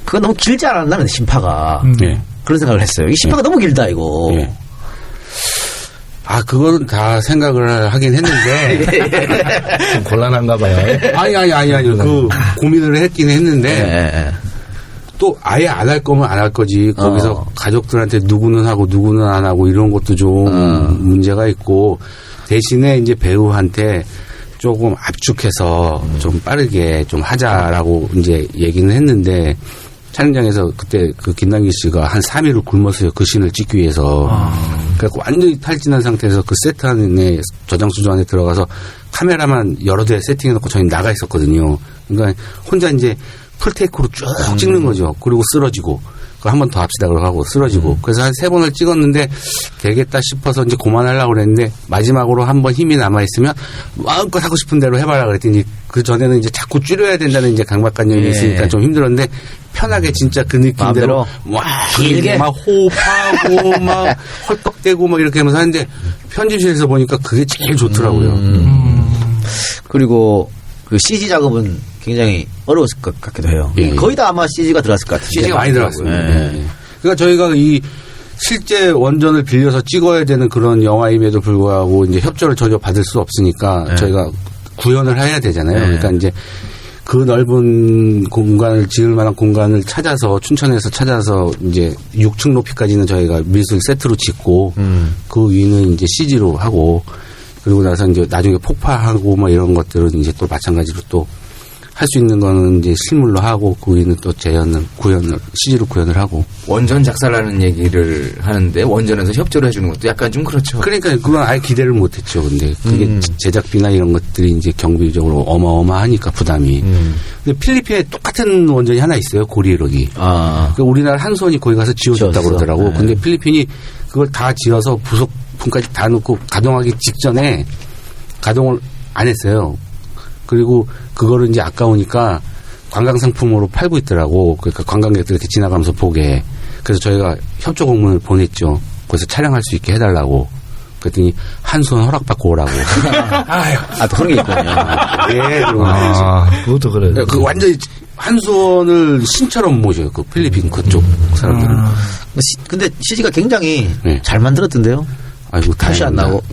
그거 너무 길지 않았나 심파가. 그런 생각을 했어요. 이 심파가 너무 길다 이거. 그거는 다 생각을 하긴 했는데. 좀 곤란한가 봐요. 아니. 그 고민을 했긴 했는데. 또 아예 안 할 거면 안 할 거지. 거기서 가족들한테 누구는 하고 누구는 안 하고 이런 것도 좀 문제가 있고. 대신에 이제 배우한테 조금 압축해서 좀 빠르게 좀 하자라고 이제 얘기는 했는데. 촬영장에서 그때 그 김남길 씨가 한 3일을 굶었어요. 그 씬을 찍기 위해서. 그래서 완전히 탈진한 상태에서 그 세트 안에 저장소조 안에 들어가서 카메라만 여러 대 세팅해놓고 저희 나가 있었거든요. 그러니까 혼자 이제 풀테이크로 쭉 찍는 거죠. 그리고 쓰러지고. 한 번 더 합시다 그러고 하고 쓰러지고. 그래서 한 3번을 찍었는데 되겠다 싶어서 이제 그만하려고 그랬는데 마지막으로 한 번 힘이 남아있으면 마음껏 하고 싶은 대로 해봐라 그랬더니 그 전에는 이제 자꾸 줄여야 된다는 이제 강박관념이 있으니까 좀 힘들었는데 편하게 진짜 그 느낌대로 막 길게 막 호흡하고 막 헐떡대고 막 이렇게 하면서 하는데 편집실에서 보니까 그게 제일 좋더라고요. 그리고 그 CG 작업은 굉장히 어려웠을 것 같기도 해요. 거의 다 아마 CG가 들어갔을 것 같아요. CG가 많이 들어갔어요. 그러니까 저희가 이 실제 원전을 빌려서 찍어야 되는 그런 영화임에도 불구하고 이제 협조를 전혀 받을 수 없으니까 저희가 구현을 해야 되잖아요. 그러니까 이제 그 넓은 공간을 지을 만한 공간을 찾아서 춘천에서 찾아서 이제 6층 높이까지는 저희가 미술 세트로 짓고 그 위는 이제 CG로 하고 그리고 나서 이제 나중에 폭파하고 뭐 이런 것들은 이제 또 마찬가지로 또 할 수 있는 거는 이제 실물로 하고 그 위는 또 구현을 CG로 구현을 하고 원전 작살나는 얘기를 하는데 원전에서 협조를 해주는 것도 약간 좀 그렇죠. 그러니까 그건 아예 기대를 못했죠. 근데 그게 제작비나 이런 것들이 이제 경비적으로 어마어마하니까 부담이. 근데 필리핀에 똑같은 원전이 하나 있어요. 고리로기. 그러니까 우리나라 한수원이 거기 가서 지어줬다고 그러더라고. 근데 필리핀이 그걸 다 지어서 부속품까지 다 넣고 가동하기 직전에 가동을 안 했어요. 그리고 그거를 이제 아까우니까 관광 상품으로 팔고 있더라고. 그러니까 관광객들 이렇게 지나가면서 보게. 그래서 저희가 협조 공문을 보냈죠. 거기서 촬영할 수 있게 해달라고. 그랬더니 한수원 허락받고 오라고. 또 그런 게 있군요. 그것도 그래요. 그 완전히 한수원을 신처럼 모셔요. 그 필리핀 그쪽 사람들은. 근데 CG가 굉장히 잘 만들었던데요. 아이고, 표시 안 나고.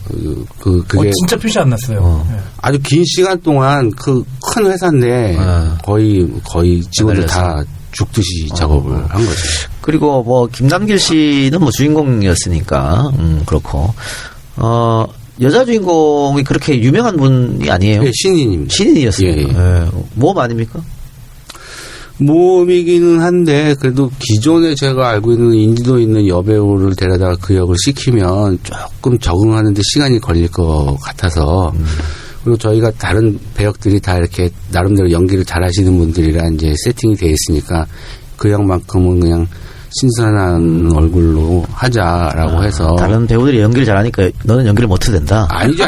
그게. 진짜 표시 안 났어요. 아주 긴 시간 동안 그 큰 회사인데 거의 직원들 다 죽듯이 작업을 한 거죠. 그리고 뭐 김남길 씨는 뭐 주인공이었으니까 그렇고 여자 주인공이 그렇게 유명한 분이 아니에요. 네, 신인입니다. 신인이었어요. 모험 아닙니까? 모험이기는 한데 그래도 기존에 제가 알고 있는 인지도 있는 여배우를 데려다가 그 역을 시키면 조금 적응하는 데 시간이 걸릴 것 같아서 그리고 저희가 다른 배역들이 다 이렇게 나름대로 연기를 잘하시는 분들이라 이제 세팅이 돼 있으니까 그 역만큼은 그냥 신선한 얼굴로 하자라고 해서 다른 배우들이 연기를 잘하니까 너는 연기를 못해도 된다. 아니죠.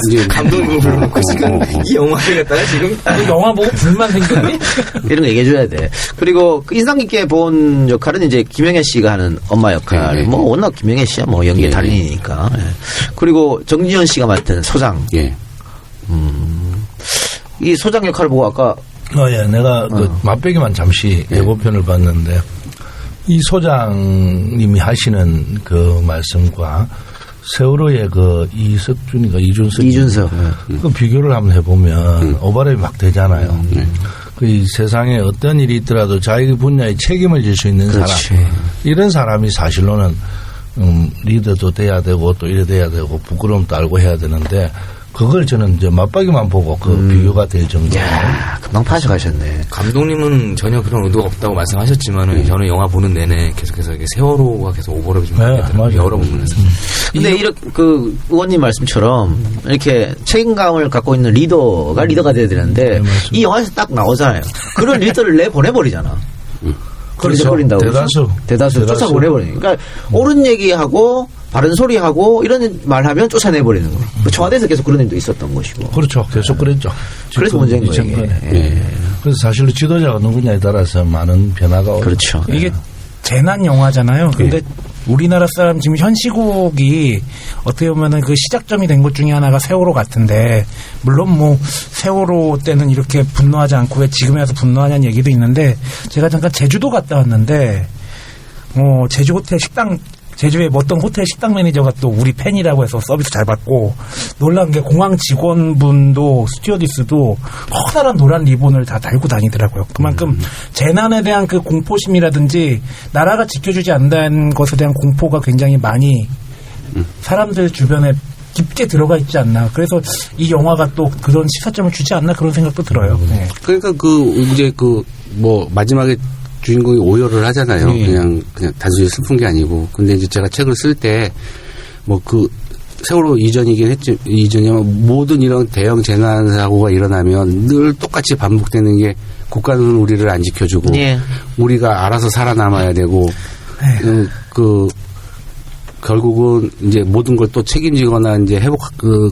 이제 감독님을 불러놓고 지금 이 영화를 갖다가 지금 영화 보고 불만 생겼니? 이런 거 얘기해줘야 돼. 그리고 인상 깊게 본 역할은 이제 김영애 씨가 하는 엄마 역할. 뭐 워낙 김영애 씨야 뭐 연기 달인이니까. 그리고 정지현 씨가 맡은 소장. 이 소장 역할을 보고 아까 내가 그 맛배기만 잠시 예고편을 봤는데 이 소장님이 하시는 그 말씀과 세월호의 그 이준석 그 비교를 한번 해보면 오버랩이 막 되잖아요. 그 세상에 어떤 일이 있더라도 자기 분야에 책임을 질 수 있는 사람, 이런 사람이 사실로는 리더도 돼야 되고 또 이래 돼야 되고 부끄러움도 알고 해야 되는데, 그걸 저는 이제 맞박이만 보고 그 비교가 될 정도로. 야, 금방 파셔가셨네. 감독님은 전혀 그런 의도가 없다고 말씀하셨지만은 저는 영화 보는 내내 계속해서 이게 세월호가 계속 오버랩이 좀 되더라고요. 여러 부분에서. 근데 이렇게 그 의원님 말씀처럼 이렇게 책임감을 갖고 있는 리더가 돼야 되는데 이 영화에서 딱 나오잖아요. 그런 리더를 내보내버리잖아. 그렇죠. 대다수 쫓아보내버리니까. 그러니까 옳은 얘기하고 바른 소리하고 이런 말하면 쫓아내버리는 거예요. 청와대에서 계속 그런 일도 있었던 것이고. 그렇죠. 계속 그랬죠. 그래서 문제인 거예요. 그래서 사실로 지도자가 누구냐에 따라서 많은 변화가 그렇죠. 이게 재난 영화잖아요. 근데 우리나라 사람 지금 현 시국이 어떻게 보면은 그 시작점이 된 것 중에 하나가 세월호 같은데, 물론 뭐 세월호 때는 이렇게 분노하지 않고 왜 지금에 와서 분노하냐는 얘기도 있는데, 제가 잠깐 제주도 갔다 왔는데 제주 호텔 식당, 제주에 어떤 호텔 식당 매니저가 또 우리 팬이라고 해서 서비스 잘 받고, 놀란 게 공항 직원분도 스튜어디스도 커다란 노란 리본을 다 달고 다니더라고요. 그만큼 재난에 대한 그 공포심이라든지 나라가 지켜주지 않는다는 것에 대한 공포가 굉장히 많이 사람들 주변에 깊게 들어가 있지 않나. 그래서 이 영화가 또 그런 시사점을 주지 않나, 그런 생각도 들어요. 네. 그러니까 이제 마지막에 주인공이 오열을 하잖아요. 그냥 단순히 슬픈 게 아니고. 근데 이제 제가 책을 쓸 때 세월호 이전이지만 모든 이런 대형 재난 사고가 일어나면 늘 똑같이 반복되는 게, 국가는 우리를 안 지켜주고 우리가 알아서 살아남아야 되고 결국은 이제 모든 걸 또 책임지거나 이제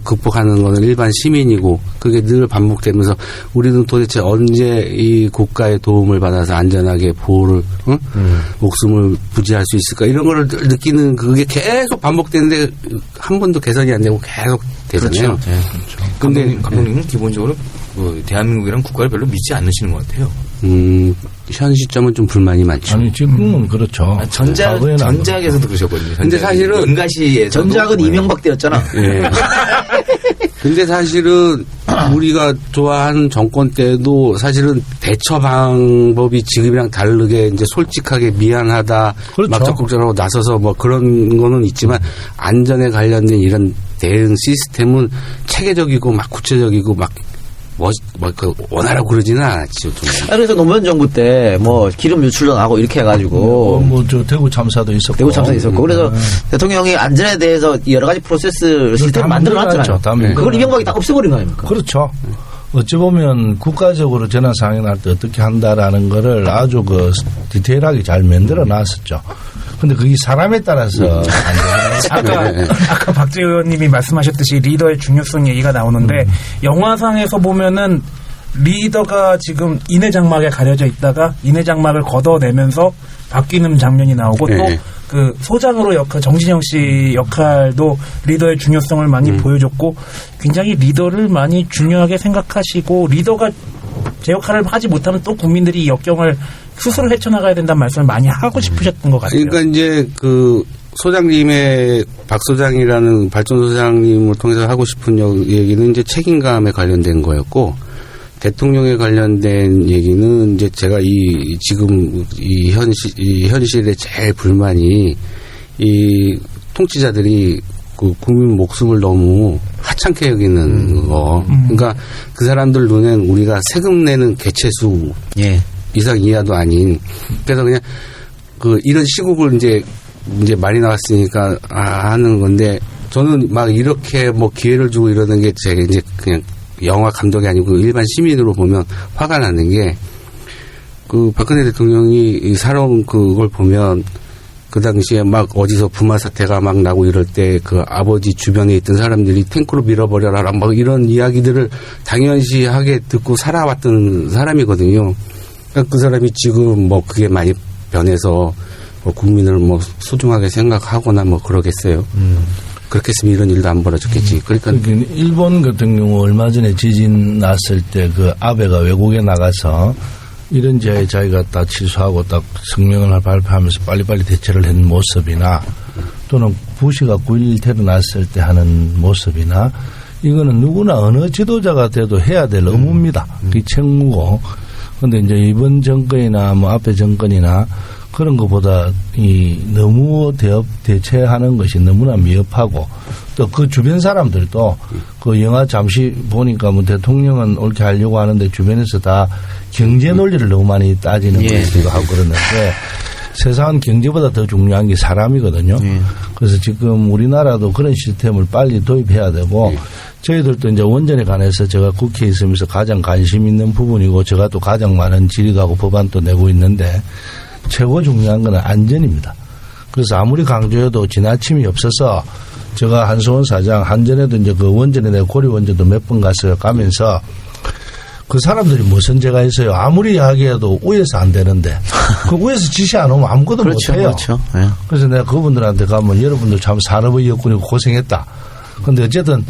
극복하는 거는 일반 시민이고, 그게 늘 반복되면서 우리는 도대체 언제 이 국가의 도움을 받아서 안전하게 보호를, 목숨을 부지할 수 있을까, 이런 거를 늘 느끼는, 그게 계속 반복되는데 한 번도 개선이 안 되고 계속 되잖아요. 그렇죠. 근데 감독님은 기본적으로 대한민국이란 국가를 별로 믿지 않으시는 것 같아요. 현 시점은 좀 불만이 많죠. 아니, 지금은 그렇죠. 전작에서도 그러셨거든요. 근데 사실은 은가시에 전작은 이명박 때였잖아. 근데 사실은 우리가 좋아하는 정권 때도 사실은 대처 방법이 지금이랑 다르게 이제 솔직하게 미안하다, 막 적극적으로 나서서 그런 거는 있지만, 안전에 관련된 이런 대응 시스템은 체계적이고 막 구체적이고 원하라고 그러지는 않았죠. 그래서 노무현 정부 때 기름 유출도 나고 이렇게 해가지고 대구 참사도 있었고. 그래서 대통령이 안전에 대해서 여러 가지 프로세스 시스템을 만들어놨잖아요. 그걸 이명박이 다 없애버린 거 아닙니까? 그렇죠. 어찌 보면 국가적으로 재난 상황이 날 때 어떻게 한다라는 거를 아주 디테일하게 잘 만들어 놨었죠. 근데 그게 사람에 따라서 안 되잖아요. 아까 박재 의원님이 말씀하셨듯이 리더의 중요성 얘기가 나오는데, 영화상에서 보면은 리더가 지금 인해 장막에 가려져 있다가 인해 장막을 걷어내면서 바뀌는 장면이 나오고, 또 그 소장으로 정진영 씨 역할도 리더의 중요성을 많이 보여줬고, 굉장히 리더를 많이 중요하게 생각하시고, 리더가 제 역할을 하지 못하면 또 국민들이 이 역경을 스스로 헤쳐나가야 된다는 말씀을 많이 하고 싶으셨던 것 같아요. 그러니까 이제 소장님의 박 소장이라는 발전소장님을 통해서 하고 싶은 얘기는 이제 책임감에 관련된 거였고, 대통령에 관련된 얘기는 이제 제가 지금 이 현실의 제일 불만이, 이 통치자들이 국민 목숨을 너무 하찮게 여기는 거. 그러니까 그 사람들 눈엔 우리가 세금 내는 개체수 이상 이하도 아닌. 그래서 그냥 이런 시국을 이제 말이 나왔으니까 하는 건데, 저는 막 이렇게 기회를 주고 이러는 게 제가 이제 그냥 영화 감독이 아니고 일반 시민으로 보면 화가 나는 게, 박근혜 대통령이 살아온 그걸 보면, 그 당시에 막 어디서 부마 사태가 막 나고 이럴 때 아버지 주변에 있던 사람들이 탱크로 밀어버려라 이런 이야기들을 당연시하게 듣고 살아왔던 사람이거든요. 그러니까 그 사람이 지금 그게 많이 변해서 국민을 소중하게 생각하거나 그러겠어요. 그렇게 했으면 이런 일도 안 벌어졌겠지. 그러니까 일본 같은 경우 얼마 전에 지진 났을 때 아베가 외국에 나가서 이런 지하에 자기가 딱 취소하고 딱 성명을 발표하면서 빨리빨리 대처를 한 모습이나 또는 부시가 9.11 테러 났을 때 하는 모습이나 이거는 누구나 어느 지도자가 돼도 해야 될 의무입니다. 그게 책무고. 근데 이제 이번 정권이나 뭐 앞에 정권이나 그런 것보다 너무 대체하는 것이 너무나 미흡하고 또 그 주변 사람들도 그 영화 잠시 보니까 뭐 대통령은 옳게 하려고 하는데 주변에서 다 경제 논리를 너무 많이 따지는 것이기도 하고 그러는데 세상은 경제보다 더 중요한 게 사람이거든요. 그래서 지금 우리나라도 그런 시스템을 빨리 도입해야 되고 저희들도 이제 원전에 관해서 제가 국회에 있으면서 가장 관심 있는 부분이고 제가 또 가장 많은 질의하고 법안도 내고 있는데 최고 중요한 건 안전입니다. 그래서 아무리 강조해도 지나침이 없어서 제가 한수원 사장 한전에도 이제 그 원전에 내가 고리 원전도 몇 번 갔어요. 가면서 그 사람들이 무슨 죄가 있어요. 아무리 이야기해도 위에서 안 되는데 그 위에서 지시 안 오면 아무것도 그렇죠, 못해요. 그렇죠. 네. 그래서 내가 그분들한테 가면 여러분들 참 산업의 여건이고 고생했다. 근데 어쨌든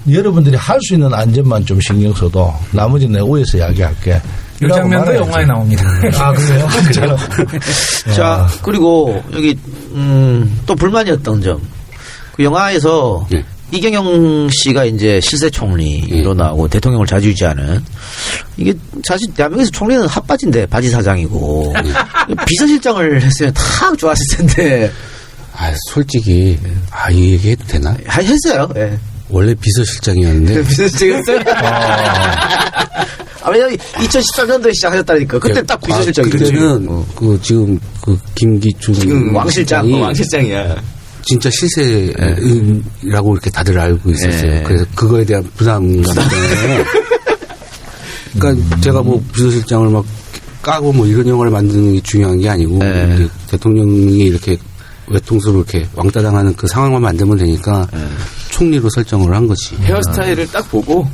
여러분들이 할 수 있는 안전만 좀 신경 써도 나머지 내가 위에서 이야기할게. 이 장면도 영화에 나옵니다. 아, 그래요? 자, 그리고 여기 또 불만이었던 점. 그 영화에서 이경영 씨가 이제 실세 총리로 나오고 대통령을 좌지우지하는 이게 사실 대한민국에서 총리는 핫바지인데 바지 사장이고 비서실장을 했으면 탁 좋았을 텐데. 아, 솔직히 이 얘기 해도 되나? 했어요. 네. 원래 비서실장이었는데. 비서실장이었어요? 왜냐면 2013년도에 시작하셨다니까. 그때 딱 비서실장이죠. 그때는 지금 김기춘 지금 왕실장이야. 진짜 실세라고 이렇게 다들 알고 있었어요. 네. 그래서 그거에 대한 부담감 때문에. 그러니까 제가 뭐 비서실장을 막 까고 뭐 이런 영화를 만드는 게 중요한 게 아니고 대통령이 이렇게 외통수로 이렇게 왕따 당하는 그 상황만 만들면 되니까 총리로 설정을 한 거지. 헤어스타일을 딱 보고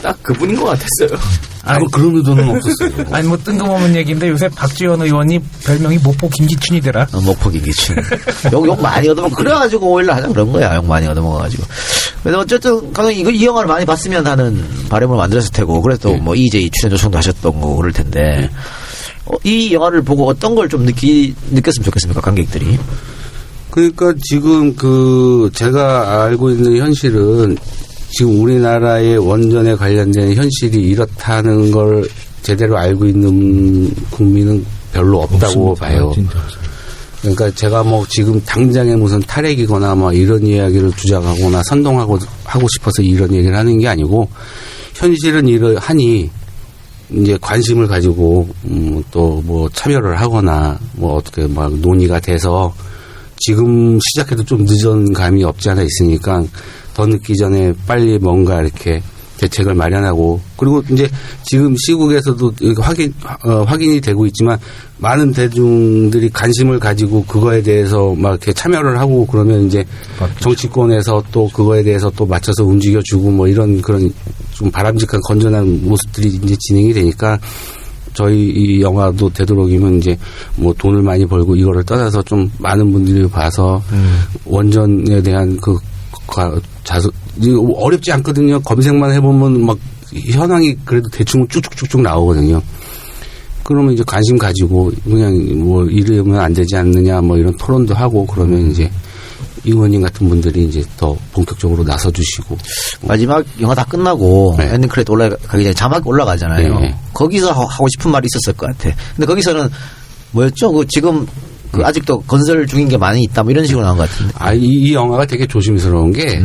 딱 그분인 것 같았어요. 아니, 그런 의도는 없었어요. 아니, 뭐 뜬금없는 얘기인데 요새 박지원 의원이 별명이 목포 김기춘이더라. 목포 김기춘. 욕 많이 얻어먹고, 그래가지고 오일날 하자 그런 거야. 욕 많이 얻어먹어가지고. 그래서 어쨌든, 이 영화를 많이 봤으면 하는 바람을 만들었을 테고, 그래서 또 뭐 이재희 출연 요청도 하셨던 거 그럴 텐데, 이 영화를 보고 어떤 걸 좀 느꼈으면 좋겠습니까, 관객들이? 그러니까 지금 제가 알고 있는 현실은 지금 우리나라의 원전에 관련된 현실이 이렇다는 걸 제대로 알고 있는 국민은 별로 없다고 없습니다. 봐요. 진짜. 그러니까 제가 뭐 지금 당장에 무슨 탈핵이거나 뭐 이런 이야기를 주장하거나 선동하고 하고 싶어서 이런 얘기를 하는 게 아니고 현실은 이러하니 이제 관심을 가지고 또 뭐 참여를 하거나 뭐 어떻게 막 논의가 돼서 지금 시작해도 좀 늦은 감이 없지 않아 있으니까 더 늦기 전에 빨리 뭔가 이렇게 대책을 마련하고 그리고 이제 지금 시국에서도 확인이 되고 있지만 많은 대중들이 관심을 가지고 그거에 대해서 막 이렇게 참여를 하고 그러면 이제 정치권에서 또 그거에 대해서 또 맞춰서 움직여주고 뭐 이런 그런 좀 바람직한 건전한 모습들이 이제 진행이 되니까 저희 이 영화도 되도록이면 이제 뭐 돈을 많이 벌고 이거를 떠나서 좀 많은 분들이 봐서 원전에 대한 어렵지 않거든요. 검색만 해보면 막 현황이 그래도 대충 쭉쭉쭉쭉 나오거든요. 그러면 이제 관심 가지고 그냥 뭐 이러면 안 되지 않느냐 뭐 이런 토론도 하고 그러면 이제 의원님 같은 분들이 이제 더 본격적으로 나서주시고 마지막 영화 다 끝나고 엔딩 크레딧 올라가기 전에 자막이 올라가잖아요. 네. 거기서 하고 싶은 말이 있었을 것 같아. 근데 거기서는 뭐였죠? 지금 아직도 건설 중인 게 많이 있다 뭐 이런 식으로 나온 것 같은데. 이 영화가 되게 조심스러운 게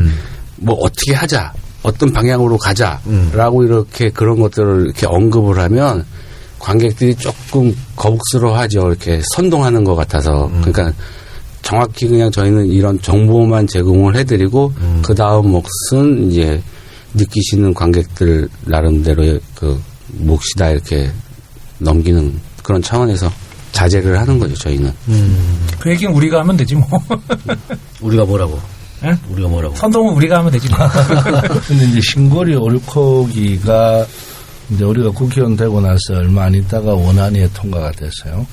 뭐 어떻게 하자, 어떤 방향으로 가자라고 이렇게 그런 것들을 이렇게 언급을 하면 관객들이 조금 거북스러워하죠. 이렇게 선동하는 것 같아서. 그러니까 정확히 그냥 저희는 이런 정보만 제공을 해드리고 그 다음 몫은 이제 느끼시는 관객들 나름대로의 그 몫이다 이렇게 넘기는 그런 차원에서 자제를 하는 거죠 저희는. 그 얘기는 우리가 하면 되지 뭐. 우리가 뭐라고? 네? 우리가 뭐라고? 선동은 우리가 하면 되지 뭐. 근데 이제 신고리 오르코기가 이제 우리가 국회의원 되고 나서 얼마 안 있다가 원안위에 통과가 됐어요.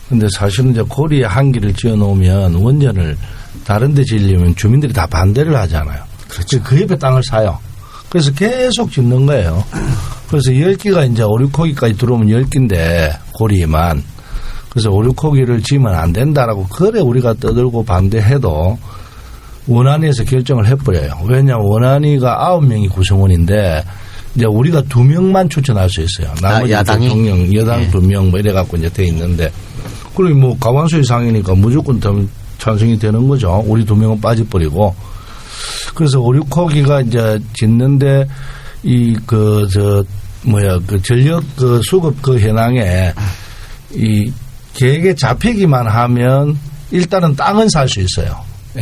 근데 사실은 이제 고리에 한 기를 지어 놓으면 원전을 다른 데 지으려면 주민들이 다 반대를 하잖아요. 그렇죠. 그 옆에 땅을 사요. 그래서 계속 짓는 거예요. 그래서 10기가 이제 오르코기까지 들어오면 10기인데 고리에만. 그래서 오륙호기를 지으면 안 된다라고 그래 우리가 떠들고 반대해도 원안위에서 결정을 해버려요. 왜냐하면 원안위가 9명이 구성원인데 이제 우리가 2명만 추천할 수 있어요. 나머지 대통령, 여당 2명 뭐 이래갖고 이제 돼 있는데 그리고 뭐 과반수 이상이니까 무조건 찬성이 되는 거죠. 우리 2명은 빠져버리고. 그래서 오륙호기가 이제 짓는데 그 전력 그 수급 그 현황에 이 계획에 잡히기만 하면 일단은 땅은 살 수 있어요.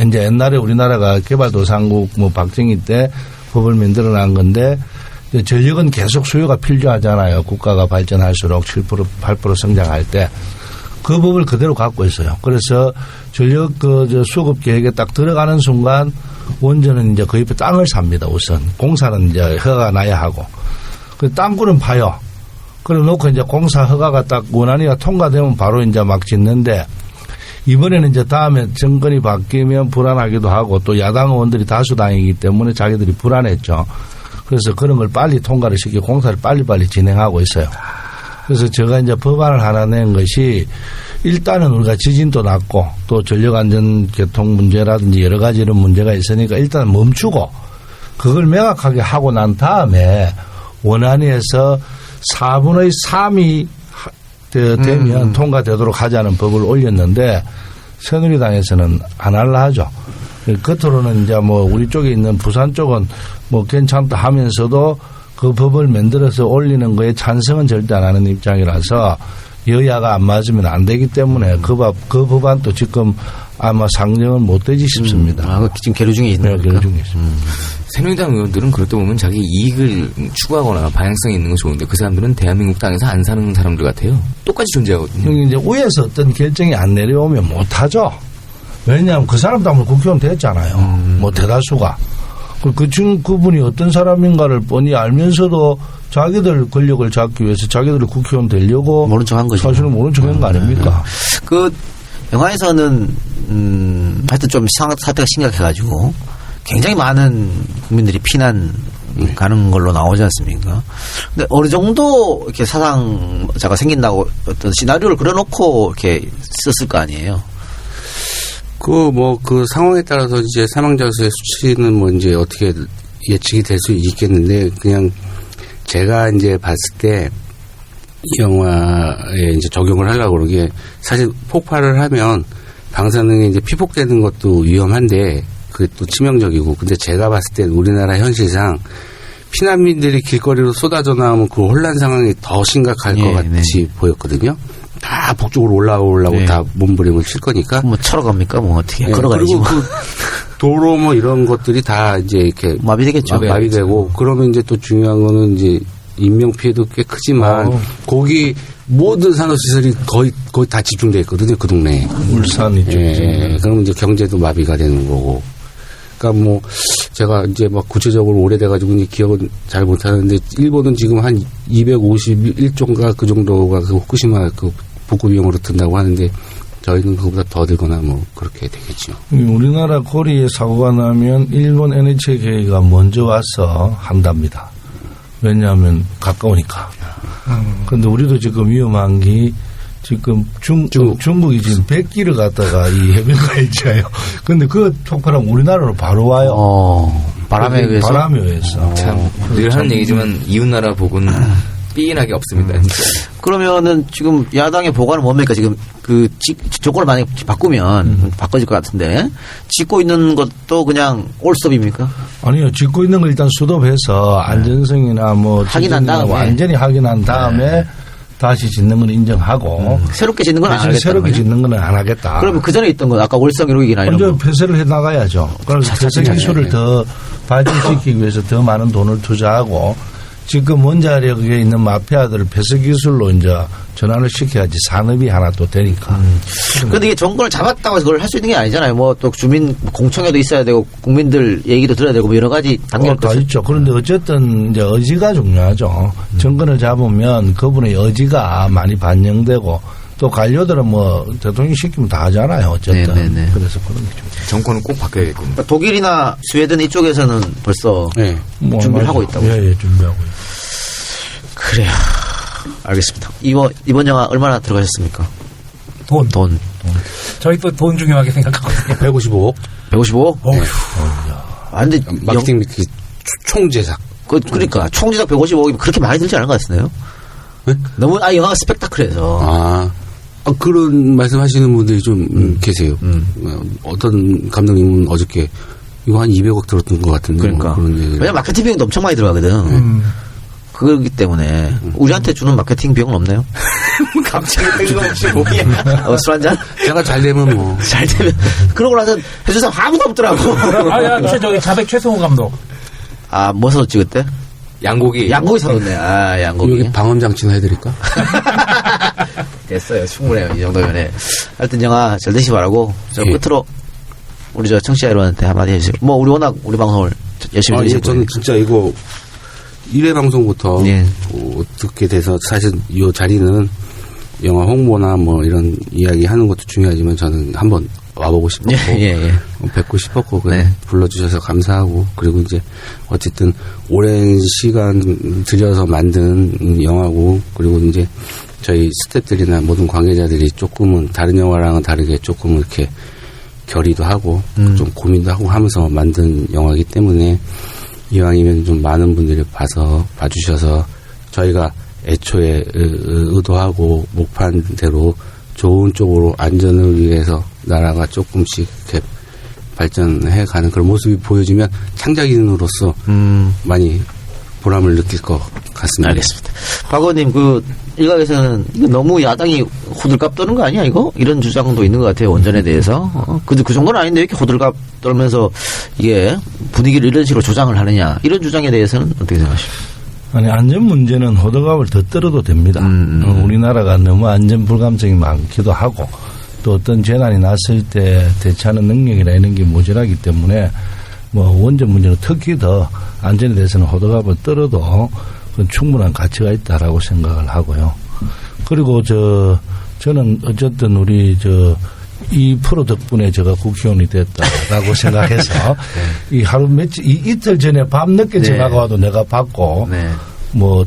이제 옛날에 우리나라가 개발도상국 뭐 박정희 때 법을 만들어 난 건데 전력은 계속 수요가 필요하잖아요. 국가가 발전할수록 7%, 8% 성장할 때. 그 법을 그대로 갖고 있어요. 그래서 전력 수급 계획에 딱 들어가는 순간 원전은 이제 그 옆에 땅을 삽니다. 우선. 공사는 이제 허가가 나야 하고. 그 땅굴은 파요. 그래 놓고 이제 공사 허가가 딱 원안위가 통과되면 바로 이제 막 짓는데 이번에는 이제 다음에 정권이 바뀌면 불안하기도 하고 또 야당 의원들이 다수당이기 때문에 자기들이 불안했죠. 그래서 그런 걸 빨리 통과를 시키고 공사를 빨리빨리 진행하고 있어요. 그래서 제가 이제 법안을 하나 낸 것이 일단은 우리가 지진도 낮고 또 전력안전교통 문제라든지 여러 가지 이런 문제가 있으니까 일단 멈추고 그걸 명확하게 하고 난 다음에 원안위에서 4분의 3이 되면 통과되도록 하자는 법을 올렸는데 새누리당에서는 안 할라 하죠. 겉으로는 이제 뭐 우리 쪽에 있는 부산 쪽은 뭐 괜찮다 하면서도 그 법을 만들어서 올리는 거에 찬성은 절대 안 하는 입장이라서 여야가 안 맞으면 안 되기 때문에 그 법안도 지금 아마 상정은 못 되지 싶습니다. 지금 계류 중에 있는 네, 계류 중에 있습니다. 새누리당 의원들은 그렇다 보면 자기 이익을 추구하거나 방향성이 있는 건 좋은데 그 사람들은 대한민국 땅에서 안 사는 사람들 같아요. 똑같이 존재하거든요. 이제 위에서 어떤 결정이 안 내려오면 못 하죠. 왜냐하면 그 사람도 아무래도 국회의원 됐잖아요. 뭐 대다수가. 그분이 어떤 사람인가를 뻔히 알면서도 자기들 권력을 잡기 위해서 자기들이 국회의원 되려고 모른 척 한 거죠. 사실은 모른 척 한 거 아닙니까? 그 영화에서는 하여튼 좀 사태가 심각해가지고 굉장히 많은 국민들이 피난 가는 걸로 나오지 않습니까? 근데 어느 정도 이렇게 사상자가 생긴다고 어떤 시나리오를 그려놓고 이렇게 썼을 거 아니에요? 그 상황에 따라서 이제 사망자 수의 수치는 뭐 이제 어떻게 예측이 될 수 있겠는데 그냥 제가 이제 봤을 때 이 영화에 이제 적용을 하려고 그러게 사실 폭발을 하면 방사능에 이제 피폭되는 것도 위험한데 그게 또 치명적이고 근데 제가 봤을 때 우리나라 현실상 피난민들이 길거리로 쏟아져 나오면 그 혼란 상황이 더 심각할 것 같이 보였거든요. 다 북쪽으로 올라오려고 다 몸부림을 칠 거니까. 뭐 차로 갑니까? 뭐 어떻게 걸어가야지. 그리고 그 도로 뭐 이런 것들이 다 이제 이렇게 마비되겠죠. 마비되고 그러면 이제 또 중요한 거는 이제 인명 피해도 꽤 크지만 거기 모든 산업시설이 거의 다 집중되어 있거든요. 그 동네에. 울산 이쪽. 그럼 이제 경제도 마비가 되는 거고. 그러니까 뭐 제가 이제 막 구체적으로 오래돼가지고 이제 기억은 잘 못하는데 일본은 지금 한 251조인가 그 정도가 그 후쿠시마 그 복구 비용으로 든다고 하는데 저희는 그거보다 더 들거나 뭐 그렇게 되겠죠. 우리나라 고리에 사고가 나면 일본 NHK가 먼저 와서 한답니다. 왜냐하면 가까우니까. 그런데 우리도 지금 위험한 게 지금 중국이 지금 100기를 갖다가 이 해변가에 있어요. 근데 그 폭발하면 우리나라로 바로 와요. 바람에 의해서. 바람에 의해서. 늘 하는 얘기지만 이웃나라 복은 삐인하게 없습니다. 그러면은 지금 야당의 보관은 뭡니까? 지금 그 조건을 만약에 바꾸면 바꿔질 것 같은데 짓고 있는 것도 그냥 올스톱입니까? 아니요. 짓고 있는 걸 일단 수도해서 안전성이나 뭐 확인한 다음에 완전히 확인한 다음에 다시 짓는 건 인정하고 새롭게 짓는 건 안 하겠다. 새롭게 짓는 건 안 하겠다. 그러면 그 전에 있던 건 아까 월성 1호기나 이런 먼저 폐쇄를 해 나가야죠. 그래서 폐쇄 기술을 더 발전시키기 위해서 더 많은 돈을 투자하고 지금 원자력에 있는 마피아들을 폐쇄 기술로 이제 전환을 시켜야지 산업이 하나 또 되니까. 그런데 이게 정권을 잡았다고 해서 그걸 할 수 있는 게 아니잖아요. 뭐 또 주민 공청회도 있어야 되고 국민들 얘기도 들어야 되고 뭐 여러 가지 단계가 다 있죠. 그런데 어쨌든 이제 의지가 중요하죠. 정권을 잡으면 그분의 의지가 많이 반영되고 또 관료들은 뭐 대통령이 시키면 다 하잖아요. 어쨌든. 네네네. 그래서 그런 게 좋죠. 정권은 꼭 바뀌어야겠군요. 그러니까 독일이나 스웨덴 이쪽에서는 벌써 준비를 하고 있다고. 예, 준비하고 있어요. 그래요. 알겠습니다. 이번 영화 얼마나 들어가셨습니까? 돈. 저희 또 돈 중요하게 생각하거든요. 155억. 155억? 네. 근데 마케팅 총제작. 그러니까 총제작 155억이면 그렇게 많이 들지 않은 것 같은데요? 네? 너무 영화가 스펙타클해서. 그런 말씀하시는 분들이 좀 계세요. 어떤 감독님은 어저께 이거 한 200억 들었던 것 같은데. 그러니까. 왜냐면 마케팅 비용도 엄청 많이 들어가거든. 그렇기 때문에 우리한테 주는 마케팅 비용은 없나요? 갑자기 뜬금없이 뭐야? 술 한잔? 제가 잘 되면 뭐. 잘 되면. 그러고 나서 해준 사람 아무도 없더라고. 저기 자백 최승호 감독. 뭐 사줬지 그때? 양고기 사줬네. 양고기. 여기 방음장치나 해드릴까? 됐어요. 충분해요. 이 정도면. 하여튼 영화 잘 되시 바라고. 저 끝으로 우리 저 청취자 여러분한테 한마디 해주세요. 우리 워낙 우리 방송을 열심히 들으시고. 저는 진짜 이거 1회 방송부터 듣게 돼서 사실 이 자리는 영화 홍보나 뭐 이런 이야기 하는 것도 중요하지만 저는 한번 와보고 싶었고 뵙고 싶었고 불러주셔서 감사하고 그리고 이제 어쨌든 오랜 시간 들여서 만든 영화고 그리고 이제 저희 스태프들이나 모든 관계자들이 조금은 다른 영화랑은 다르게 조금 이렇게 결의도 하고 좀 고민도 하고 하면서 만든 영화이기 때문에 이왕이면 좀 많은 분들이 봐주셔서 저희가 애초에 의도하고 목판대로 좋은 쪽으로 안전을 위해서 나라가 조금씩 이렇게 발전해 가는 그런 모습이 보여지면 창작인으로서 많이 보람을 느낄 것 같습니다. 알겠습니다. 박 의원님, 일각에서는 이거 너무 야당이 호들갑 떠는 거 아니야, 이거? 이런 주장도 있는 것 같아요, 원전에 대해서. 그 정도는 아닌데 왜 이렇게 호들갑 떨면서 이게 분위기를 이런 식으로 조장을 하느냐. 이런 주장에 대해서는 어떻게 생각하십니까? 아니, 안전 문제는 호들갑을 더 떨어도 됩니다. 우리나라가 너무 안전 불감증이 많기도 하고 또 어떤 재난이 났을 때 대처하는 능력이나 이런 게 모자라기 때문에 원전 문제는 특히 더 안전에 대해서는 호들갑을 떨어도 충분한 가치가 있다라고 생각을 하고요. 그리고 저는 어쨌든 이 프로 덕분에 제가 국회의원이 됐다라고 생각해서 이 하루 이틀 전에 밤 늦게 전화가 와도 내가 받고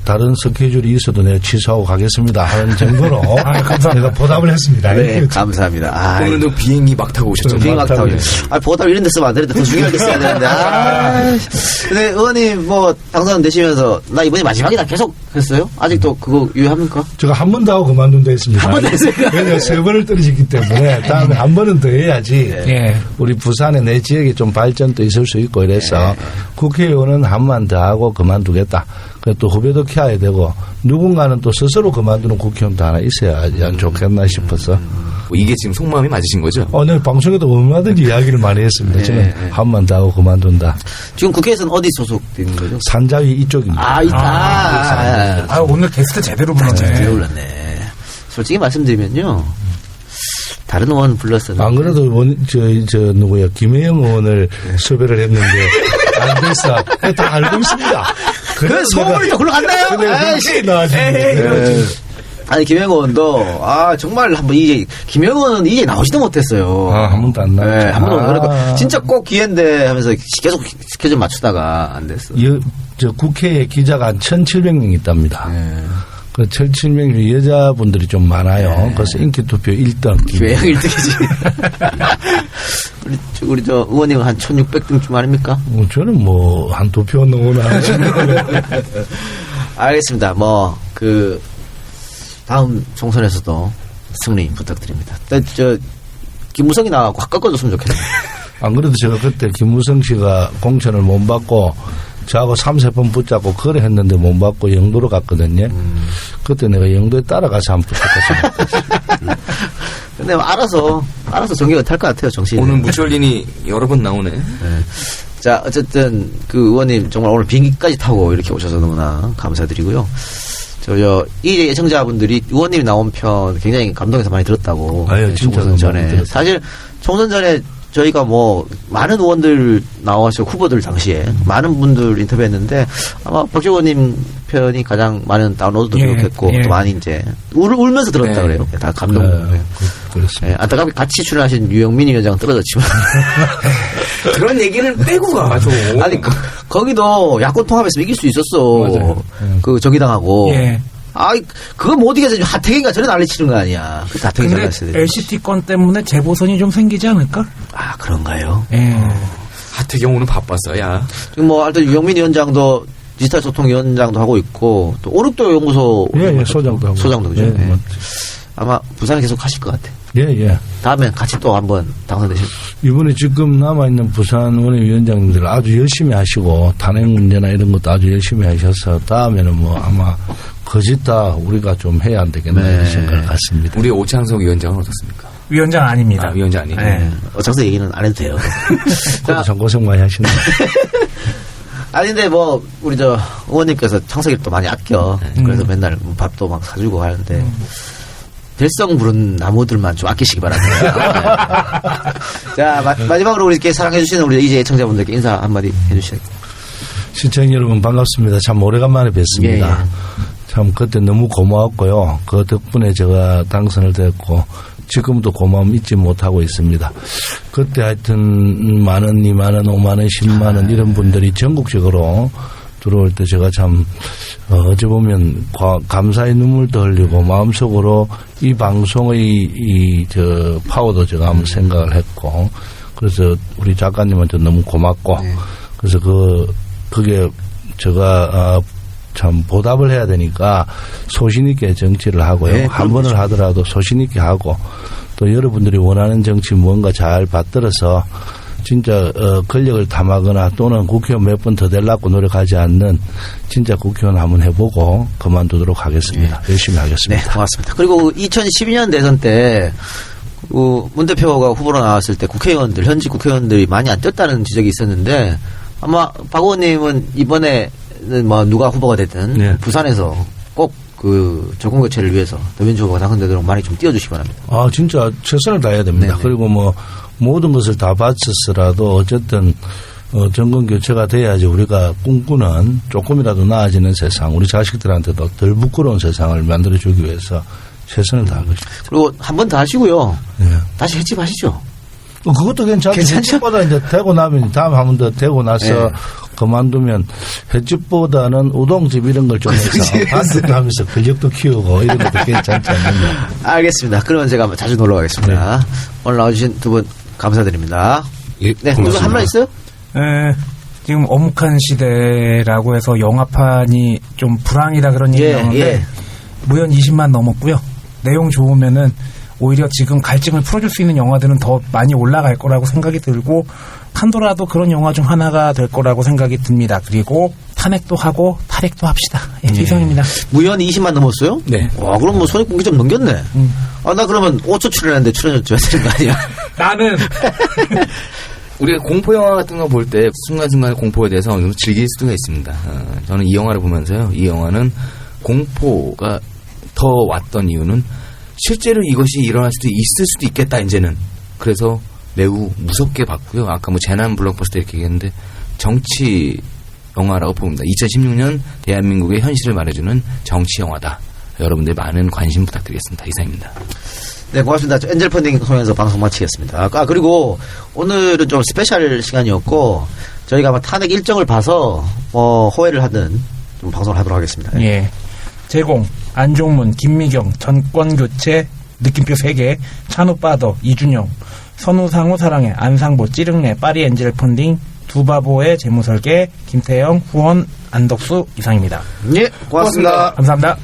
다른 스케줄이 있어도 내가 취소하고 가겠습니다 하는 정도로 내가 보답을 했습니다. 네, 감사합니다. 오늘도 비행기 막 타고 오셨죠? 비행기 막 타고 오셨죠. 보답 이런 데 쓰면 안 되는데 더 중요하게 써야 되는데. 근데 의원님 당선 되시면서 나 이번이 마지막이다 계속 했어요? 아직도 그거 유효합니까? 제가 한 번 더 하고 그만둔다 했습니다. 한 번 더 했어요? 왜냐면 3번을 떨어졌기 때문에 다음에 한 번은 더 해야지 우리 부산에 내 지역에 좀 발전도 있을 수 있고 이래서 국회의원은 한 번 더 하고 그만두겠다. 또 후배도 키워야 되고 누군가는 또 스스로 그만두는 국회의원도 하나 있어야지 안 좋겠나 싶어서. 이게 지금 속마음이 맞으신 거죠? 네, 방송에도 얼마든지 이야기를 많이 했습니다. 저는 한 번 더 하고 그만둔다. 지금 국회에서는 어디 소속되는 거죠? 산자위 이쪽입니다. 오늘 게스트 제대로 불렀네. 제대로 불렀네. 솔직히 말씀드리면요. 다른 의원 불렀었는데. 안 그래도 누구야 김혜영 의원을 섭외를 했는데 안 됐어. 다 알고 있습니다. 그 소문이 또 굴러갔나요? 아니 김영호 의원도 정말 한번 김영호 의원은 이제 나오지도 못했어요. 한 번도 안 나왔죠. 한 번도 그러니까 진짜 꼭 기회인데 하면서 계속 스케줄 맞추다가 안 됐어. 국회에 기자가 한 1,700명 있답니다. 그 1,700명 중 여자분들이 좀 많아요. 그래서 인기 투표 1등. 김영호 1등이지. 우리 의원님은 한 1,600등쯤 아닙니까? 저는 한 2표 넘어나. 알겠습니다. 다음 총선에서도 승리 부탁드립니다. 김무성이 나와서 확 꺾어줬으면 좋겠네요. 안 그래도 제가 그때 김무성 씨가 공천을 못 받고 저하고 3-4번 붙잡고 거래했는데 못 받고 영도로 갔거든요. 그때 내가 영도에 따라가서 한번 붙었거든요. 근데 알아서 정계가 탈 것 같아요, 정신. 오늘 무철린이 여러 번 나오네. 자, 어쨌든 의원님 정말 오늘 비행기까지 타고 이렇게 오셔서 너무나 감사드리고요. 이 예청자분들이 의원님이 나온 편 굉장히 감동해서 많이 들었다고. 총선 전에. 사실 총선 전에 저희가 많은 의원들 나와서 후보들 당시에 많은 분들 인터뷰했는데 아마 박지원 의원님 편이 가장 많은 다운로드도 기록했고 또 많이 이제 울면서 들었다 그래요. 다 감동. 그렇습니다. 안타깝게 같이 출연하신 유영민 위원장은 떨어졌지만 그런 얘기를 빼고 가. 아니 거기도 야권 통합했으면 이길 수 있었어. 맞아요. 정의당하고. 그거 못 이겨서 하태경이가 저래 난리 치는 거 아니야. 그때 하태경이 근데 잘났어야 돼. LCT 건 때문에 재보선이 좀 생기지 않을까? 그런가요? 예. 하태경 오늘 바빴어, 야. 지금 뭐, 하여튼 유영민 위원장도 디지털 소통위원장도 하고 있고, 또 오륙도 연구소. 소장도 하고. 소장도, 그죠? 아마 부산에 계속 하실 것 같아. 다음엔 같이 또 한번 당선되실. 이번에 지금 남아있는 부산 원외위원장님들 아주 열심히 하시고, 탄핵 문제나 이런 것도 아주 열심히 하셔서, 다음에는 뭐 아마 거짓 다 우리가 좀 해야 안 되겠나 생각을 갖습니다. 우리 오창석 위원장은 어떻습니까? 위원장 아닙니다. 위원장 아니에요? 네. 오창석 얘기는 안 해도 돼요. 참 고생 많이 하시네. 근데 뭐, 우리 의원님께서 창석이를 또 많이 아껴. 그래서 맨날 밥도 막 사주고 하는데, 될성 부른 나무들만 좀 아끼시기 바랍니다. 자, 마지막으로 우리 이렇게 사랑해주시는 우리 이제 애청자분들께 인사 한마디 해주시죠. 시청자 여러분 반갑습니다. 참 오래간만에 뵙습니다. 참 그때 너무 고마웠고요. 그 덕분에 제가 당선을 됐고 지금도 고마움 잊지 못하고 있습니다. 그때 하여튼 10,000원, 20,000원, 50,000원, 100,000원 이런 분들이 전국적으로 들어올 때 제가 참 어찌 보면 감사의 눈물도 흘리고 마음속으로 이 방송의 저 파워도 제가 한번 생각을 했고 그래서 우리 작가님한테 너무 고맙고 그래서 그게 제가 참 보답을 해야 되니까 소신 있게 정치를 하고요. 한 번을 하더라도 소신 있게 하고 또 여러분들이 원하는 정치 뭔가 잘 받들어서 진짜 권력을 탐하거나 또는 국회의원 몇 번 더 되려고 노력하지 않는 진짜 국회의원 한번 해보고 그만두도록 하겠습니다. 열심히 하겠습니다. 네, 고맙습니다. 그리고 2012년 대선 때 문 대표가 후보로 나왔을 때 국회의원들, 현직 국회의원들이 많이 안 뛰었다는 지적이 있었는데 아마 박 의원님은 이번에는 뭐 누가 후보가 됐든 부산에서 꼭 그 정권교체를 위해서 더민주 후보가 당선되도록 많이 좀 띄워주시기 바랍니다. 진짜 최선을 다해야 됩니다. 그리고 뭐 모든 것을 다 바쳤더라도 어쨌든 정권 교체가 돼야지 우리가 꿈꾸는 조금이라도 나아지는 세상, 우리 자식들한테도 덜 부끄러운 세상을 만들어주기 위해서 최선을 다할 것입니다. 그리고 한 번 더 하시고요. 다시 해집하시죠. 그것도 괜찮죠. 해집보다 이제 되고 나면 다음 한 번 더 되고 나서 그만두면 횟집보다는 우동집 이런 걸 좀 해서 반대하면서 근력도 키우고 이런 것도 괜찮지 않느냐. 알겠습니다. 그러면 제가 자주 놀러 가겠습니다. 오늘 나와주신 두 분 감사드립니다. 네, 오늘 한 말 있어요? 지금 어묵한 시대라고 해서 영화판이 좀 불황이다 그런 얘기 나오는데 무연 20만 넘었고요. 내용 좋으면은 오히려 지금 갈증을 풀어줄 수 있는 영화들은 더 많이 올라갈 거라고 생각이 들고 판도라도 그런 영화 중 하나가 될 거라고 생각이 듭니다. 그리고 탄핵도 하고 탈핵도 합시다. 이상입니다. 무연 20만 넘었어요? 네. 와, 그럼 뭐 손익분기 좀 넘겼네. 나 그러면 5초 출연했는데 출연료 줘야 되는 거 아니야? 나는 우리가 공포 영화 같은 거 볼 때 순간순간 공포에 대해서 어느 정도 즐길 수가 있습니다. 저는 이 영화를 보면서요. 이 영화는 공포가 더 왔던 이유는 실제로 이것이 일어날 수도 있을 수도 있겠다 이제는. 그래서 매우 무섭게 봤고요. 아까 뭐 재난 블록버스터 이렇게 얘기했는데 정치 영화라고 봅니다. 2016년 대한민국의 현실을 말해주는 정치 영화다. 여러분들 많은 관심 부탁드리겠습니다. 이상입니다. 네, 고맙습니다. 엔젤 펀딩 통해서 방송 마치겠습니다. 그리고 오늘은 좀 스페셜 시간이었고 저희가 아마 탄핵 일정을 봐서 호회를 하든 좀 방송을 하도록 하겠습니다. 제공 안종문, 김미경, 전권교체, 느낌표 3개, 찬우 빠더, 이준영, 선우상우 사랑해, 안상보, 찌릉내, 파리 엔젤 펀딩, 두바보의 재무설계, 김태영, 후원, 안덕수 이상입니다. 예, 고맙습니다. 감사합니다.